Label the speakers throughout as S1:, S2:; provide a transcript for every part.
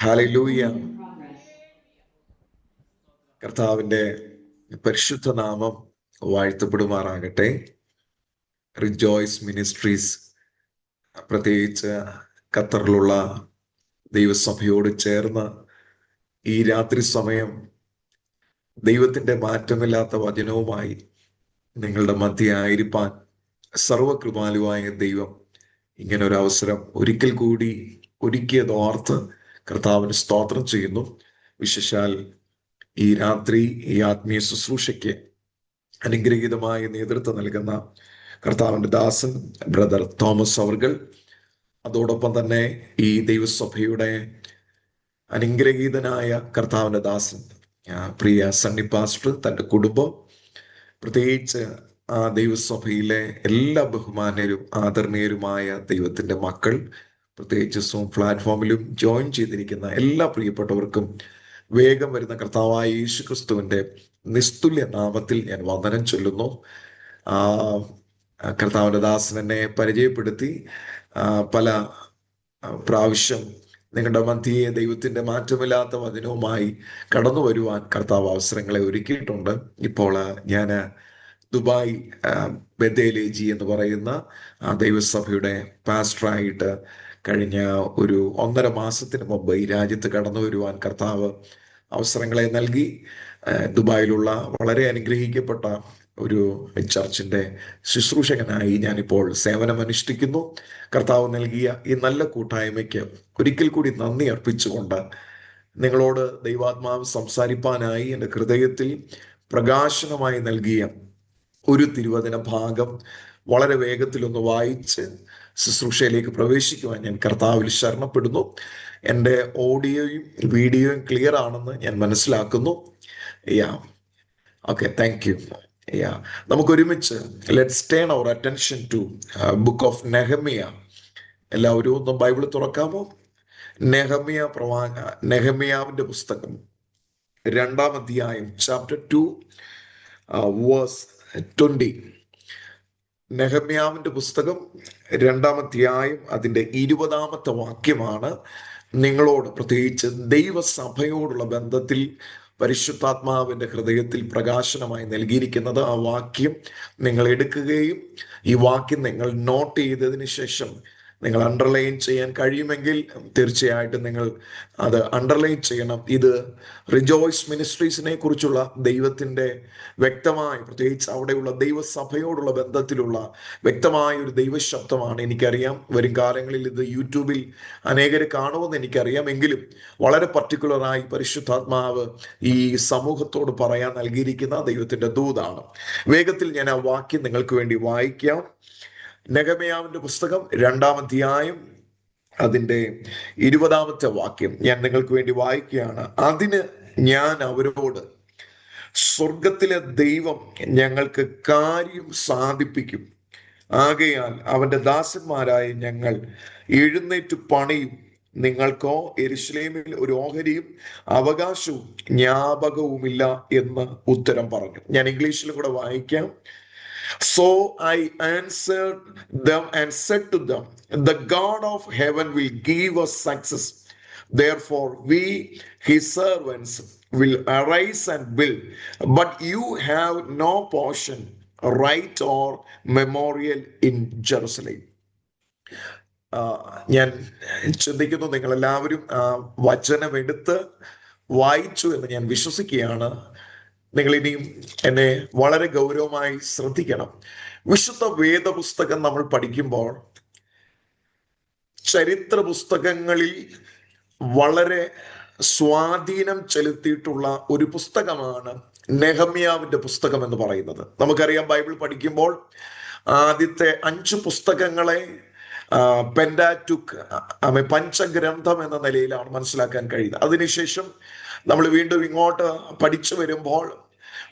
S1: Hallelujah. കർത്താവിന്റെ പരിശുദ്ധ നാമം വാഴ്ത്തപ്പെടുമാറാകട്ടെ. റിജോയ്സ് മിനിസ്ട്രീസ്, പ്രത്യേകിച്ച് ഖത്തറിലുള്ള ദൈവസഭയോട് ചേർന്ന് ഈ രാത്രി സമയം ദൈവത്തിന്റെ മാറ്റമില്ലാത്ത വചനവുമായി നിങ്ങളുടെ മധ്യേ ആയിരിക്കാൻ സർവകൃപാലുവായ ദൈവം ഇങ്ങനെ ഒരു അവസരം ഒരിക്കൽ കൂടി ഒരുക്കിയതോർത്ത് കർത്താവിന് സ്തോത്രം ചെയ്യുന്നു. വിശേഷാൽ ഈ രാത്രി ഈ ആത്മീയ ശുശ്രൂഷയ്ക്ക് അനുഗ്രഹീതമായ നേതൃത്വം നൽകുന്ന കർത്താവിന്റെ ദാസൻ ബ്രദർ തോമസ് അവർകൾ, അതോടൊപ്പം തന്നെ ഈ ദൈവസഭയുടെ അനുഗ്രഹീതനായ കർത്താവിന്റെ ദാസൻ പ്രിയ സണ്ണി പാസ്റ്റർ, തൻ്റെ കുടുംബം, പ്രത്യേകിച്ച് ആ ദൈവസഭയിലെ എല്ലാ ബഹുമാന്യരും ആദരണീയരുമായ ദൈവത്തിന്റെ മക്കൾ, പ്രത്യേകിച്ച് സൂം പ്ലാറ്റ്ഫോമിലും ജോയിൻ ചെയ്തിരിക്കുന്ന എല്ലാ പ്രിയപ്പെട്ടവർക്കും വേഗം വരുന്ന കർത്താവായ യേശു ക്രിസ്തുവിന്റെ നിസ്തുല്യ നാമത്തിൽ ഞാൻ വന്ദനം ചൊല്ലുന്നു. കർത്താവിന്റെ ദാസൻ എന്നെ പരിചയപ്പെടുത്തി പല പ്രാവശ്യം നിങ്ങളുടെ മധ്യയെ ദൈവത്തിന്റെ മാറ്റമില്ലാത്ത വചനവുമായി കടന്നു വരുവാൻ കർത്താവ് അവസരങ്ങളെ ഒരുക്കിയിട്ടുണ്ട്. ഇപ്പോൾ ഞാൻ ദുബായ് ബെതേലേജി എന്ന് പറയുന്ന ദൈവസഭയുടെ പാസ്റ്ററായിട്ട് കഴിഞ്ഞ ഒരു 1.5 മാസത്തിന് മുമ്പ് ഈ രാജ്യത്ത് കടന്നു വരുവാൻ കർത്താവ് അവസരങ്ങളെ നൽകി. ദുബായിലുള്ള വളരെ അനുഗ്രഹിക്കപ്പെട്ട ഒരു ചർച്ചിന്റെ ശുശ്രൂഷകനായി ഞാനിപ്പോൾ സേവനമനുഷ്ഠിക്കുന്നു. കർത്താവ് നൽകിയ ഈ നല്ല കൂട്ടായ്മയ്ക്ക് ഒരിക്കൽ കൂടി നന്ദി അർപ്പിച്ചുകൊണ്ട് നിങ്ങളോട് ദൈവാത്മാവ് സംസാരിപ്പാനായി എൻ്റെ ഹൃദയത്തിൽ പ്രകാശനമായി നൽകിയ ഒരു തിരുവചന ഭാഗം വളരെ വേഗത്തിലൊന്ന് വായിച്ച് ശുശ്രൂഷയിലേക്ക് പ്രവേശിക്കുവാൻ ഞാൻ കർത്താവിൽ ശരണപ്പെടുന്നു. എൻ്റെ ഓഡിയോയും വീഡിയോയും ക്ലിയർ ആണെന്ന് ഞാൻ മനസ്സിലാക്കുന്നു. Okay, thank you. നമുക്കൊരുമിച്ച് let's turn our attention to book of Nehemiah. എല്ലാവരും ഒന്ന് ബൈബിൾ തുറക്കാമോ? നെഹമ്യാവിന്റെ പുസ്തകം 2-ാം അധ്യായം, ചാപ്റ്റർ 2 വേഴ്സ് 20. നെഹമ്യാവിന്റെ പുസ്തകം 2-ാം അധ്യായം അതിൻ്റെ 20-ാമത്തെ വാക്യമാണ് നിങ്ങളോട്, പ്രത്യേകിച്ച് ദൈവസഭയോടുള്ള ബന്ധത്തിൽ പരിശുദ്ധാത്മാവിന്റെ ഹൃദയത്തിൽ പ്രകാശനമായി നൽകിയിരിക്കുന്നത്. ആ വാക്യം നിങ്ങൾ എടുക്കുകയും ഈ വാക്യം നിങ്ങൾ നോട്ട് ചെയ്തതിന് ശേഷം നിങ്ങൾ അണ്ടർലൈൻ ചെയ്യാൻ കഴിയുമെങ്കിൽ തീർച്ചയായിട്ടും നിങ്ങൾ അത് അണ്ടർലൈൻ ചെയ്യണം. ഇത് റിജോയ്സ് മിനിസ്ട്രീസിനെ കുറിച്ചുള്ള ദൈവത്തിൻ്റെ വ്യക്തമായ, പ്രത്യേകിച്ച് അവിടെയുള്ള ദൈവസഭയോടുള്ള ബന്ധത്തിലുള്ള വ്യക്തമായ ഒരു ദൈവശബ്ദമാണ്. എനിക്കറിയാം വരും കാലങ്ങളിൽ ഇത് യൂട്യൂബിൽ അനേകരെ കാണുമെന്ന് എനിക്കറിയാം. എങ്കിലും വളരെ പർട്ടിക്കുലറായി പരിശുദ്ധാത്മാവ് ഈ സമൂഹത്തോട് പറയാൻ നൽകിയിരിക്കുന്ന ദൈവത്തിൻ്റെ ദൂതാണ്. വേഗത്തിൽ ഞാൻ ആ വാക്യം നിങ്ങൾക്ക് വേണ്ടി വായിക്കാം. നെഹമ്യാവിന്റെ പുസ്തകം 2-ാം അധ്യായം അതിൻ്റെ 20-ാമത്തെ വാക്യം ഞാൻ നിങ്ങൾക്ക് വേണ്ടി വായിക്കുകയാണ്. അതിന് ഞാൻ അവരോട്, സ്വർഗത്തിലെ ദൈവം ഞങ്ങൾക്ക് കാര്യം സാധിപ്പിക്കും. ആകയാൽ അവന്റെ ദാസന്മാരായ ഞങ്ങൾ എഴുന്നേറ്റ് പണിയും. നിങ്ങൾക്കോ യെരൂശലേമിൽ ഒരു ഓഹരിയും അവകാശവും ജ്ഞാപകവുമില്ല എന്ന് ഉത്തരം പറഞ്ഞു. ഞാൻ ഇംഗ്ലീഷിലും കൂടെ വായിക്കാം. So I answered them and said to them, the God of heaven will give us success. Therefore we, his servants, will arise and build. But you have no portion, right or memorial in Jerusalem. ഞാൻ ചിന്തിക്കുന്നു നിങ്ങളെല്ലാവരും വചനം എടുത്ത് വായിച്ചു എന്ന് ഞാൻ വിശ്വസിക്കുകയാണ്. നിങ്ങൾ ഇനിയും എന്നെ വളരെ ഗൗരവമായി ശ്രദ്ധിക്കണം. വിശുദ്ധ വേദപുസ്തകം നമ്മൾ പഠിക്കുമ്പോൾ ചരിത്ര പുസ്തകങ്ങളിൽ വളരെ സ്വാധീനം ചെലുത്തിയിട്ടുള്ള ഒരു പുസ്തകമാണ് നെഹമ്യാവിന്റെ പുസ്തകം എന്ന് പറയുന്നത്. നമുക്കറിയാം, ബൈബിൾ പഠിക്കുമ്പോൾ ആദ്യത്തെ 5 പുസ്തകങ്ങളെ പെന്റാറ്റുക്, പഞ്ചഗ്രന്ഥം എന്ന നിലയിലാണ് മനസ്സിലാക്കാൻ കഴിയുന്നത്. അതിനുശേഷം നമ്മൾ വീണ്ടും ഇങ്ങോട്ട് പഠിച്ചു വരുമ്പോൾ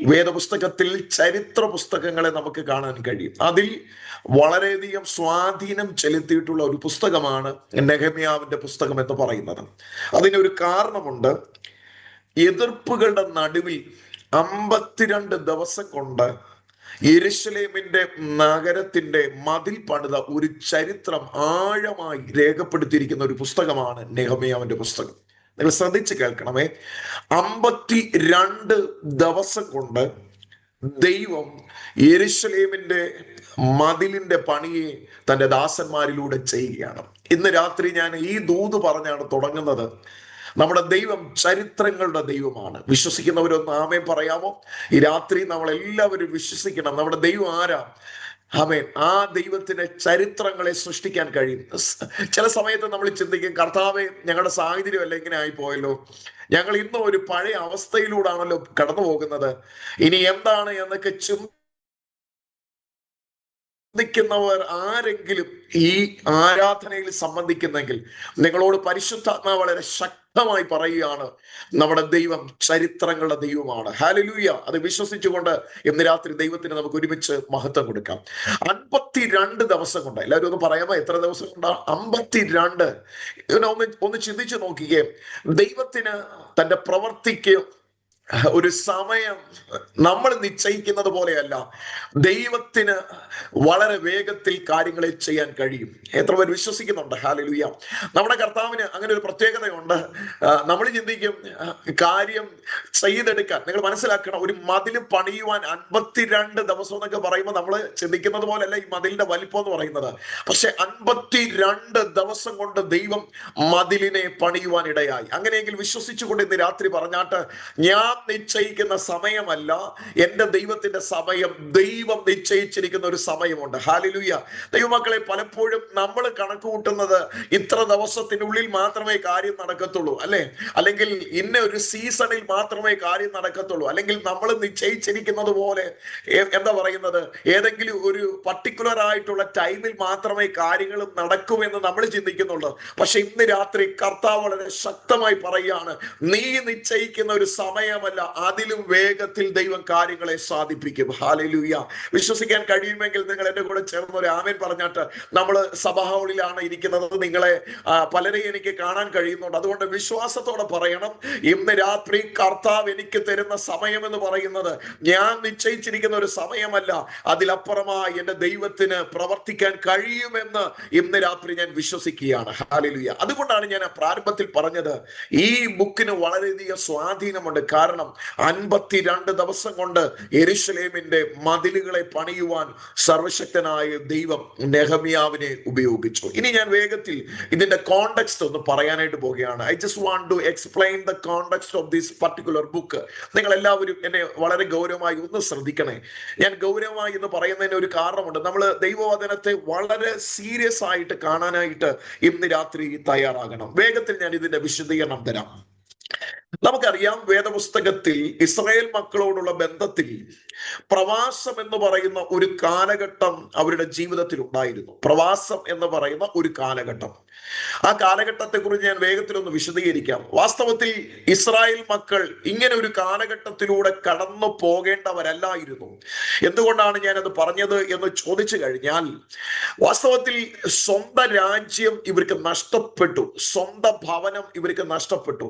S1: വേദപുസ്തകത്തിൽ ചരിത്ര പുസ്തകങ്ങളെ നമുക്ക് കാണാൻ കഴിയും. അതിൽ വളരെയധികം സ്വാധീനം ചെലുത്തിയിട്ടുള്ള ഒരു പുസ്തകമാണ് നെഹമ്യാവിന്റെ പുസ്തകം എന്ന് പറയുന്നത്. അതിനൊരു കാരണമുണ്ട്. എതിർപ്പുകളുടെ നടുവിൽ 52 ദിവസം കൊണ്ട് യെരൂശലേമിന്റെ നഗരത്തിന്റെ മതിൽ പണിത ഒരു ചരിത്രം ആഴമായി രേഖപ്പെടുത്തിയിരിക്കുന്ന ഒരു പുസ്തകമാണ് നെഹമ്യാവിന്റെ പുസ്തകം. നിങ്ങൾ ശ്രദ്ധിച്ച് കേൾക്കണമേ. 52 ദിവസം കൊണ്ട് ദൈവം യെരൂശലേമിന്റെ മതിലിന്റെ പണിയെ തന്റെ ദാസന്മാരിലൂടെ ചെയ്യുകയാണ്. ഇന്ന് രാത്രി ഞാൻ ഈ ദൂത് പറഞ്ഞാണ് തുടങ്ങുന്നത്. നമ്മുടെ ദൈവം ചരിത്രങ്ങളുടെ ദൈവമാണ്. വിശ്വസിക്കുന്നവരൊന്ന് ആമേൻ പറയാമോ? ഈ രാത്രി നമ്മൾ എല്ലാവരും വിശ്വസിക്കണം. നമ്മുടെ ദൈവം ആരാ? ആമേൻ. ആ ദൈവത്തിന് ചരിത്രങ്ങളെ സൃഷ്ടിക്കാൻ കഴിയും. ചില സമയത്ത് നമ്മൾ ചിന്തിക്കും, കർത്താവെ, ഞങ്ങളുടെ സാഹചര്യം അല്ല ഇങ്ങനെ ആയിപ്പോയല്ലോ, ഞങ്ങൾ ഇന്നും ഒരു പഴയ അവസ്ഥയിലൂടാണല്ലോ കടന്നു പോകുന്നത്, ഇനി എന്താണ് എന്നൊക്കെ ചിന്തിക്കുന്നവർ ആരെങ്കിലും ഈ ആരാധനയിൽ സംബന്ധിക്കുന്നെങ്കിൽ നിങ്ങളോട് പരിശുദ്ധാത്മാവ് വളരെ ശക്തമായി പറയുകയാണ്, നമ്മുടെ ദൈവം ചരിത്രങ്ങളുടെ ദൈവമാണ്. ഹല്ലേലൂയ. അത് വിശ്വസിച്ചുകൊണ്ട് ഇന്ന് രാത്രി ദൈവത്തിന് നമുക്ക് ഒരുമിച്ച് മഹത്വം കൊടുക്കാം. 52 ദിവസം കൊണ്ട്, എല്ലാവരും ഒന്ന് പറയാമോ എത്ര ദിവസം കൊണ്ടാ? 52. ഒന്ന് ചിന്തിച്ചു നോക്കിക്കേ. ദൈവത്തിന് തന്റെ പ്രവർത്തിക്ക് ഒരു സമയം നമ്മൾ നിശ്ചയിക്കുന്നത് പോലെയല്ല. ദൈവത്തിന് വളരെ വേഗത്തിൽ കാര്യങ്ങളെ ചെയ്യാൻ കഴിയും. എത്ര പേർ വിശ്വസിക്കുന്നുണ്ട്? ഹല്ലേലൂയ. നമ്മുടെ കർത്താവിന് അങ്ങനെ ഒരു പ്രത്യേകതയുണ്ട്. നമ്മൾ ചിന്തിക്കും കാര്യം ചെയ്തെടുക്കാൻ. നിങ്ങൾ മനസ്സിലാക്കണം, ഒരു മതിൽ പണിയുവാൻ 52 ദിവസം എന്നൊക്കെ പറയുമ്പോൾ നമ്മൾ ചിന്തിക്കുന്നത് പോലെയല്ല ഈ മതിലിന്റെ വലിപ്പം എന്ന് പറയുന്നത്. പക്ഷെ 52 ദിവസം കൊണ്ട് ദൈവം മതിലിനെ പണിയുവാൻ ഇടയായി. അങ്ങനെയെങ്കിൽ വിശ്വസിച്ചുകൊണ്ട് ഇന്ന് രാത്രി പറഞ്ഞാട്ട്, ഞാൻ നിശ്ചയിക്കുന്ന സമയമല്ല എന്റെ ദൈവത്തിന്റെ സമയം. ദൈവം നിശ്ചയിച്ചിരിക്കുന്ന ഒരു സമയമുണ്ട്. ഹല്ലേലൂയ. ദൈവമക്കളെ, പലപ്പോഴും നമ്മൾ കണക്ക് കൂട്ടുന്നത് ഇത്ര ദിവസത്തിനുള്ളിൽ മാത്രമേ കാര്യം നടക്കത്തുള്ളൂ, അല്ലെ? അല്ലെങ്കിൽ ഇന്ന ഒരു സീസണിൽ മാത്രമേ കാര്യം നടക്കത്തുള്ളൂ, അല്ലെങ്കിൽ നമ്മൾ നിശ്ചയിച്ചിരിക്കുന്നത് പോലെ എന്താ പറയുന്നത്, ഏതെങ്കിലും ഒരു പർട്ടിക്കുലർ ആയിട്ടുള്ള ടൈമിൽ മാത്രമേ കാര്യങ്ങളും നടക്കുമെന്ന് നമ്മൾ ചിന്തിക്കുന്നുള്ളൂ. പക്ഷെ ഇന്ന് രാത്രി കർത്താവ് വളരെ ശക്തമായി പറയുകയാണ്, നീ നിശ്ചയിക്കുന്ന ഒരു സമയമല്ല, അതിലും വേഗത്തിൽ ദൈവം കാര്യങ്ങളെ സാധിപ്പിക്കും. ഹല്ലേലൂയ. വിശ്വസിക്കാൻ കഴിയുമെങ്കിൽ നിങ്ങൾ എന്റെ കൂടെ ചേർന്ന് ഒരു ആമേൻ പറഞ്ഞാട്ട്. നമ്മൾ സഭാ ഹാളിലാണ് ഇരിക്കുന്നത്. നിങ്ങളെ പലരെയും എനിക്ക് കാണാൻ കഴിയുന്നുണ്ട്. അതുകൊണ്ട് വിശ്വാസത്തോടെ പറയണം, ഇന്ന് രാത്രി കർത്താവ് എനിക്ക് തരുന്ന സമയം എന്ന് പറയുന്നത് ഞാൻ നിശ്ചയിച്ചിരിക്കുന്ന ഒരു സമയമല്ല, അതിലപ്പുറമായി എന്റെ ദൈവത്തിന് പ്രവർത്തിക്കാൻ കഴിയുമെന്ന് ഇന്ന് രാത്രി ഞാൻ വിശ്വസിക്കുകയാണ്. ഹല്ലേലൂയ. അതുകൊണ്ടാണ് ഞാൻ പ്രാരംഭത്തിൽ പറഞ്ഞത്, ഈ ബുക്കിന് വളരെയധികം സ്വാധീനമുണ്ട്. കാരണം 52 ദിവസം കൊണ്ട് യെരൂശലേമിന്റെ മതിലുകളെ പണിയുവാൻ സർവശക്തനായ ദൈവം നെഹമ്യാവിനെ ഉപയോഗിച്ചു. ഇനി ഞാൻ വേഗത്തിൽ ഇതിന്റെ കോണ്ടെക്സ്റ്റ് ഒന്ന് പറയാനായിട്ട് പോവുകയാണ്. I just want to explain the context of this particular book. നിങ്ങൾ എല്ലാവരും എന്നെ വളരെ ഗൗരവമായി ഒന്ന് ശ്രദ്ധിക്കണേ. ഞാൻ ഗൗരവമായി എന്ന് പറയുന്നതിന് ഒരു കാരണമുണ്ട്. നമ്മൾ ദൈവവചനത്തെ വളരെ സീരിയസ് ആയിട്ട് കാണാനായിട്ട് ഇന്ന് രാത്രി തയ്യാറാകണം. വേഗത്തിൽ ഞാൻ ഇതിന്റെ വിശദീകരണം തരാം. നമുക്കറിയാം, വേദപുസ്തകത്തിൽ ഇസ്രായേൽ മക്കളോടുള്ള ബന്ധത്തിൽ പ്രവാസം എന്ന് പറയുന്ന ഒരു കാലഘട്ടം അവരുടെ ജീവിതത്തിൽ ഉണ്ടായിരുന്നു. പ്രവാസം എന്ന് പറയുന്ന ഒരു കാലഘട്ടം. ആ കാലഘട്ടത്തെ കുറിച്ച് ഞാൻ വേഗത്തിൽ ഒന്ന് വിശദീകരിക്കാം. വാസ്തവത്തിൽ ഇസ്രായേൽ മക്കൾ ഇങ്ങനെ ഒരു കാലഘട്ടത്തിലൂടെ കടന്നു പോകേണ്ടവരല്ലായിരുന്നു. എന്തുകൊണ്ടാണ് ഞാനത് പറഞ്ഞത് എന്ന് ചോദിച്ചു കഴിഞ്ഞാൽ, വാസ്തവത്തിൽ സ്വന്തം രാജ്യം ഇവർക്ക് നഷ്ടപ്പെട്ടു, സ്വന്തം ഭവനം ഇവർക്ക് നഷ്ടപ്പെട്ടു,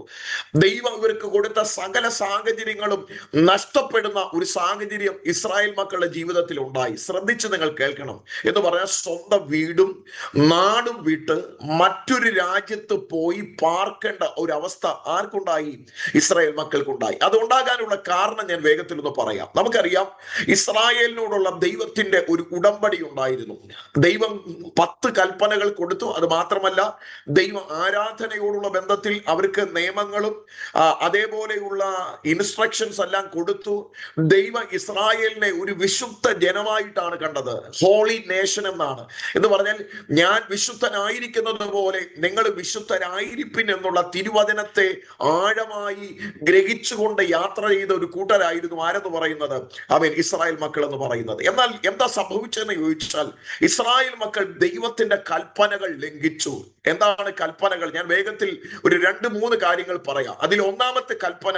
S1: ദൈവം ഇവർക്ക് കൊടുത്ത സകല സാഹചര്യങ്ങളും നഷ്ടപ്പെടുന്ന ഒരു സാഹചര്യം ഇസ്രായേൽ മക്കളുടെ ജീവിതത്തിൽ ഉണ്ടായി. ശ്രദ്ധിച്ച് നിങ്ങൾ കേൾക്കണം. എന്ന് പറഞ്ഞാൽ സ്വന്തം വീടും നാടും വിട്ട് മറ്റൊരു രാജ്യത്ത് പോയി പാർക്കേണ്ട ഒരു അവസ്ഥ ആർക്കുണ്ടായി? ഇസ്രായേൽ മക്കൾക്കുണ്ടായി. അത് ഉണ്ടാകാനുള്ള കാരണം ഞാൻ വേഗത്തിൽ ഒന്ന് പറയാം. നമുക്കറിയാം, ഇസ്രായേലിനോടുള്ള ദൈവത്തിന്റെ ഒരു ഉടമ്പടി ഉണ്ടായിരുന്നു. ദൈവം 10 കൽപ്പനകൾ കൊടുത്തു. അത് മാത്രമല്ല, ദൈവ ആരാധനയോടുള്ള ബന്ധത്തിൽ അവർക്ക് നിയമങ്ങളും അതേപോലെയുള്ള ഇൻസ്ട്രക്ഷൻസ് എല്ലാം കൊടുത്തു. ദൈവ ഇസ്രായേലിനെ ഒരു വിശുദ്ധ ജനമായിട്ടാണ് കണ്ടത്. ഹോളി നേഷൻ എന്നാണ്. എന്ന് പറഞ്ഞാൽ, ഞാൻ വിശുദ്ധനായിരിക്കുന്നത് പോലെ നിങ്ങൾ വിശുദ്ധരായിരിപ്പിൻ എന്നുള്ള തിരുവചനത്തെ ആഴമായി ഗ്രഹിച്ചുകൊണ്ട് യാത്ര ചെയ്ത ഒരു കൂട്ടരായിരുന്നു ആരെന്ന് പറയുന്നത്, അവൻ ഇസ്രായേൽ മക്കൾ എന്ന് പറയുന്നത്. എന്നാൽ എന്താ സംഭവിച്ചതെന്ന് ചോദിച്ചാൽ, ഇസ്രായേൽ മക്കൾ ദൈവത്തിന്റെ കൽപ്പനകൾ ലംഘിച്ചു. എന്താണ് കൽപ്പനകൾ? ഞാൻ വേഗത്തിൽ ഒരു 2-3 കാര്യങ്ങൾ പറയാം. അതിൽ ഒന്നാമത്തെ കൽപ്പന,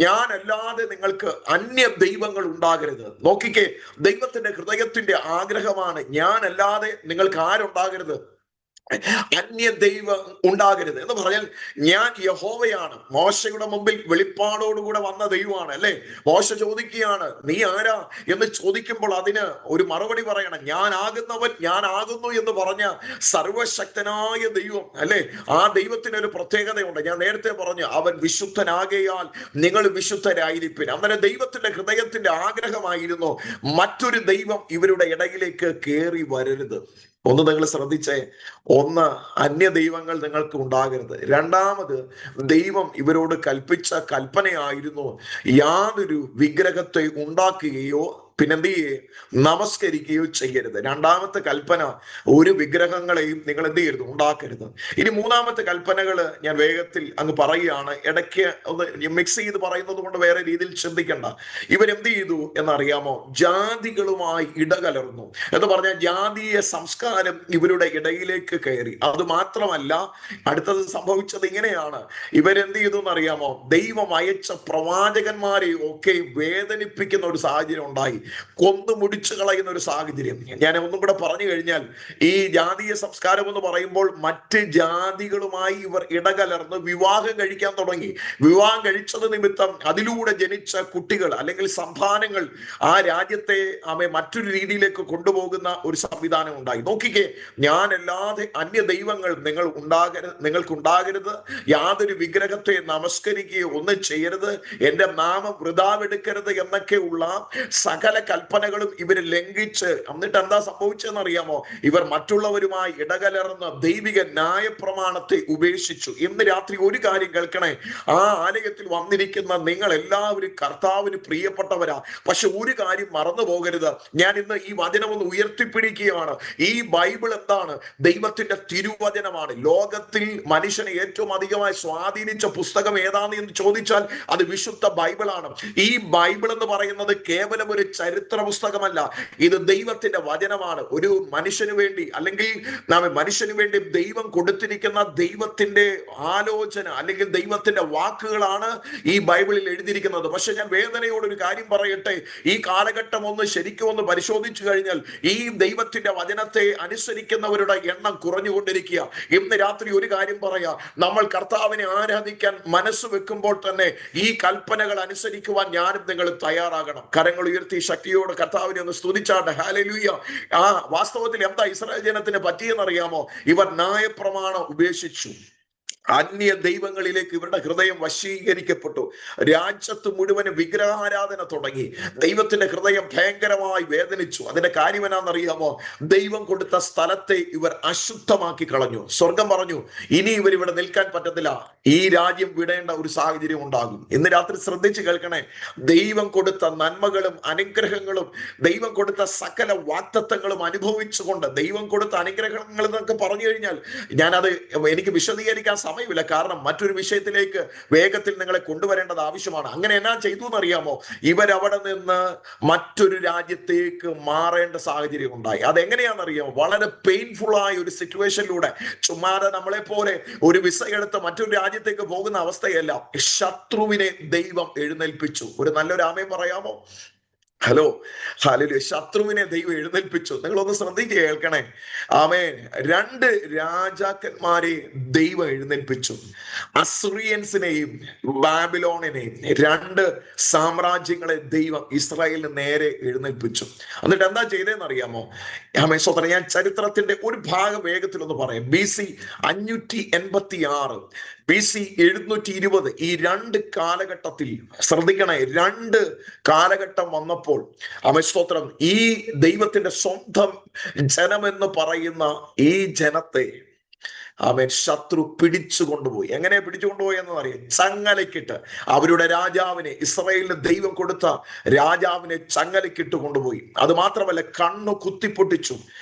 S1: ഞാനല്ലാതെ നിങ്ങൾക്ക് അന്യ ദൈവങ്ങൾ ഉണ്ടാകരുത്. നോക്കിക്കേ, ദൈവത്തിന്റെ ഹൃദയത്തിന്റെ ആഗ്രഹമാണ്, ഞാനല്ലാതെ നിങ്ങൾക്ക് ആരുണ്ടാകരുത്? അന്യ ദൈവം ഉണ്ടാകരുത് എന്ന് പറഞ്ഞാൽ ഞാൻ യഹോവയാണ്. മോശയുടെ മുമ്പിൽ വെളിപ്പാടോടുകൂടെ വന്ന ദൈവമാണ് അല്ലെ. മോശ ചോദിക്കുകയാണ് നീ ആരാ എന്ന് ചോദിക്കുമ്പോൾ അതിന് ഒരു മറുപടി പറയണം. ഞാൻ ആകുന്നവൻ ഞാൻ ആകുന്നു എന്ന് പറഞ്ഞ സർവശക്തനായ ദൈവം അല്ലെ. ആ ദൈവത്തിന് ഒരു പ്രത്യേകതയുണ്ട്. ഞാൻ നേരത്തെ പറഞ്ഞു അവൻ വിശുദ്ധനാകയാൽ നിങ്ങൾ വിശുദ്ധരായിരിപ്പിൻ. അങ്ങനെ ദൈവത്തിന്റെ ഹൃദയത്തിന്റെ ആഗ്രഹമായിരുന്നു മറ്റൊരു ദൈവം ഇവരുടെ ഇടയിലേക്ക് കയറി വരരുത്. ഒന്ന് നിങ്ങൾ ശ്രദ്ധിച്ചേ, ഒന്ന് അന്യ ദൈവങ്ങൾ നിങ്ങൾക്ക് ഉണ്ടാകരുത്. രണ്ടാമത് ദൈവം ഇവരോട് കൽപ്പിച്ച കൽപ്പനയായിരുന്നു യാതൊരു വിഗ്രഹത്തെ ഉണ്ടാക്കുകയോ പിന്നെന്ത് ചെയ്യേ നമസ്കരിക്കുകയോ ചെയ്യരുത്. രണ്ടാമത്തെ കൽപ്പന ഒരു വിഗ്രഹങ്ങളെയും നിങ്ങൾ എന്ത് ചെയ്യരുത് ഉണ്ടാക്കരുത്. ഇനി മൂന്നാമത്തെ കൽപ്പനകൾ ഞാൻ വേഗത്തിൽ അങ്ങ് പറയുകയാണ്. ഇടയ്ക്ക് ഒന്ന് മിക്സ് ചെയ്ത് പറയുന്നത് കൊണ്ട് വേറെ രീതിയിൽ ചിന്തിക്കണ്ട. ഇവരെന്ത് ചെയ്തു എന്നറിയാമോ? ജാതികളുമായി ഇടകലർന്നു എന്ന് പറഞ്ഞാൽ ജാതീയ സംസ്കാരം ഇവരുടെ ഇടയിലേക്ക് കയറി. അത് മാത്രമല്ല അടുത്തത് സംഭവിച്ചത് ഇങ്ങനെയാണ്. ഇവരെന്ത് ചെയ്തു എന്നറിയാമോ? ദൈവം അയച്ച പ്രവാചകന്മാരെ ഒക്കെ വേദനിപ്പിക്കുന്ന ഒരു സാഹചര്യം ഉണ്ടായി. കൊന്നു മുടിച്ചു കളയുന്ന ഒരു സാഹചര്യം. ഞാൻ ഒന്നും കൂടെ പറഞ്ഞു കഴിഞ്ഞാൽ ഈ ജാതീയ സംസ്കാരം എന്ന് പറയുമ്പോൾ മറ്റ് ജാതികളുമായി ഇവർ ഇടകലർന്ന് വിവാഹം കഴിക്കാൻ തുടങ്ങി. വിവാഹം കഴിച്ചത് നിമിത്തം അതിലൂടെ ജനിച്ച കുട്ടികൾ അല്ലെങ്കിൽ സന്താനങ്ങൾ ആ രാജ്യത്തെ മറ്റൊരു രീതിയിലേക്ക് കൊണ്ടുപോകുന്ന ഒരു സംവിധാനം ഉണ്ടായി. നോക്കിക്കേ, ഞാനല്ലാതെ അന്യ ദൈവങ്ങൾ നിങ്ങൾക്ക് ഉണ്ടാകരുത്, യാതൊരു വിഗ്രഹത്തെ നമസ്കരിക്കുകയോ ഒന്നും ചെയ്യരുത്, എന്റെ നാമം വൃഥാവെടുക്കരുത് എന്നൊക്കെയുള്ള സകല കൽപ്പനകളും ഇവർ ലംഘിച്ച് എന്നിട്ട് എന്താ സംഭവിച്ചതെന്ന് അറിയാമോ? ഇവർ മറ്റുള്ളവരുമായി ഇടകലർന്ന് ദൈവിക ന്യായപ്രമാണത്തെ ഉപേക്ഷിച്ചു. ഇന്ന് രാത്രി ഒരു കാര്യം കേൾക്കണേ, ആ ആലയത്തിൽ വന്നിരിക്കുന്ന നിങ്ങൾ എല്ലാവരും കർത്താവിന് പ്രിയപ്പെട്ടവരാ. പക്ഷെ ഒരു കാര്യം മറന്നു പോകരുത്. ഞാൻ ഇന്ന് ഈ വചനം ഒന്ന് ഉയർത്തിപ്പിടിക്കുകയാണ്. ഈ ബൈബിൾ എന്താണ്? ദൈവത്തിന്റെ തിരുവചനമാണ്. ലോകത്തിൽ മനുഷ്യനെ ഏറ്റവും അധികമായി സ്വാധീനിച്ച പുസ്തകം ഏതാണെന്ന് എന്ന് ചോദിച്ചാൽ അത് വിശുദ്ധ ബൈബിളാണ്. ഈ ബൈബിൾ എന്ന് പറയുന്നത് കേവലം ഒരു ചരിത്ര പുസ്തകമല്ല, ഇത് ദൈവത്തിന്റെ വചനമാണ്. ഒരു മനുഷ്യന് വേണ്ടി അല്ലെങ്കിൽ മനുഷ്യന് വേണ്ടി ദൈവം കൊടുത്തിരിക്കുന്ന ദൈവത്തിന്റെ ആലോചന അല്ലെങ്കിൽ ദൈവത്തിന്റെ വാക്കുകളാണ് ഈ ബൈബിളിൽ എഴുതിയിരിക്കുന്നത്. പക്ഷെ ഞാൻ വേദനയോട് ഒരു കാര്യം പറയട്ടെ, ഈ കാലഘട്ടം ഒന്ന് ശരിക്കും ഒന്ന് പരിശോധിച്ചു കഴിഞ്ഞാൽ ഈ ദൈവത്തിന്റെ വചനത്തെ അനുസരിക്കുന്നവരുടെ എണ്ണം കുറഞ്ഞുകൊണ്ടിരിക്കുക. ഇന്ന് രാത്രി ഒരു കാര്യം പറയാ, നമ്മൾ കർത്താവിനെ ആരാധിക്കാൻ മനസ്സ് വെക്കുമ്പോൾ തന്നെ ഈ കൽപ്പനകൾ അനുസരിക്കുവാൻ ഞാനും നിങ്ങൾ തയ്യാറാകണം. കരങ്ങൾ ഉയർത്തി ശക്തിയോട് കർത്താവിനെ ഒന്ന് സ്തുതിച്ചാട്ടെ. ഹല്ലേലൂയ. വാസ്തവത്തിൽ എന്താ ഇസ്രായേൽ ജനത്തിന് പറ്റിയെന്നറിയാമോ? ഇവർ ന്യായപ്രമാണം ഉപേക്ഷിച്ചു. അന്യ ദൈവങ്ങളിലേക്ക് ഇവരുടെ ഹൃദയം വശീകരിക്കപ്പെട്ടു. രാജ്യത്ത് മുഴുവൻ വിഗ്രഹാരാധന തുടങ്ങി. ദൈവത്തിന്റെ ഹൃദയം ഭയങ്കരമായി വേദനിച്ചു. അതിന്റെ കാര്യം എന്നാണെന്നറിയാമോ? ദൈവം കൊടുത്ത സ്ഥലത്തെ ഇവർ അശുദ്ധമാക്കി കളഞ്ഞു. സ്വർഗം പറഞ്ഞു ഇനി ഇവർ ഇവിടെ നിൽക്കാൻ പറ്റത്തില്ല, ഈ രാജ്യം വിടേണ്ട ഒരു സാഹചര്യം ഉണ്ടാകും. ഇന്ന് രാത്രി ശ്രദ്ധിച്ച് കേൾക്കണേ, ദൈവം കൊടുത്ത നന്മകളും അനുഗ്രഹങ്ങളും ദൈവം കൊടുത്ത സകല വാഗ്ദത്തങ്ങളും അനുഭവിച്ചുകൊണ്ട് ദൈവം കൊടുത്ത അനുഗ്രഹങ്ങൾ എന്നൊക്കെ പറഞ്ഞു കഴിഞ്ഞാൽ ഞാനത് എനിക്ക് വിശദീകരിക്കാൻ സമയമില്ല. കാരണം മറ്റൊരു വിഷയത്തിലേക്ക് വേഗത്തിൽ നിങ്ങളെ കൊണ്ടുവരേണ്ടത് ആവശ്യമാണ്. അങ്ങനെ എന്നാ ചെയ്തു എന്നറിയാമോ? ഇവരവിടെ നിന്ന് മറ്റൊരു രാജ്യത്തേക്ക് മാറേണ്ട സാഹചര്യം ഉണ്ടായി. അതെങ്ങനെയാണെന്നറിയാമോ? വളരെ പെയിൻഫുൾ ആയ ഒരു സിറ്റുവേഷനിലൂടെ. ചുമ്മാതെ നമ്മളെ പോലെ ഒരു വിസ എടുത്ത് മറ്റൊരു രാജ്യത്തേക്ക് പോകുന്ന അവസ്ഥയല്ല. ശത്രുവിനെ ദൈവം എഴുന്നേൽപ്പിച്ചു. ഒരു നല്ലൊരു ആമേൻ പറയാമോ? Hello, hallelujah. ശത്രുവിനെ ദൈവം എഴുന്നേൽപ്പിച്ചു. നിങ്ങളൊന്ന് ശ്രദ്ധിക്കുക, കേൾക്കണേ. ആമേൻ. രണ്ട് രാജാക്കന്മാരെ ദൈവം എഴുന്നേൽപ്പിച്ചു. അസ്രിയൻസിനെയും ബാബിലോണിനെയും, രണ്ട് സാമ്രാജ്യങ്ങളെ ദൈവം ഇസ്രായേലിന് നേരെ എഴുന്നേൽപ്പിച്ചു. എന്നിട്ട് എന്താ ചെയ്തതെന്ന് അറിയാമോ? ആമേൻ. സ്വതന്ത്രം. ഞാൻ ചരിത്രത്തിന്റെ ഒരു ഭാഗം വേഗത്തിലൊന്ന് പറയാം. BC 586, BC 720, ഈ രണ്ട് കാലഘട്ടത്തിൽ ശ്രദ്ധിക്കണേ, രണ്ട് കാലഘട്ടം വന്നപ്പോൾ സ്തോത്രം, ഈ ദൈവത്തിന്റെ സ്വന്തം ജനമെന്ന് പറയുന്ന ഈ ജനത്തെ ശത്രു പിടിച്ചു കൊണ്ടുപോയി. എങ്ങനെ പിടിച്ചു കൊണ്ടുപോയി എന്ന് അറിയാം? ചങ്ങലക്കിട്ട്. അവരുടെ രാജാവിനെ, ഇസ്രായേലിന് ദൈവം കൊടുത്ത രാജാവിനെ ചങ്ങലക്കിട്ട് കൊണ്ടുപോയി. അത് മാത്രമല്ല, കണ്ണു കുത്തിപ്പൊട്ടിച്ചു.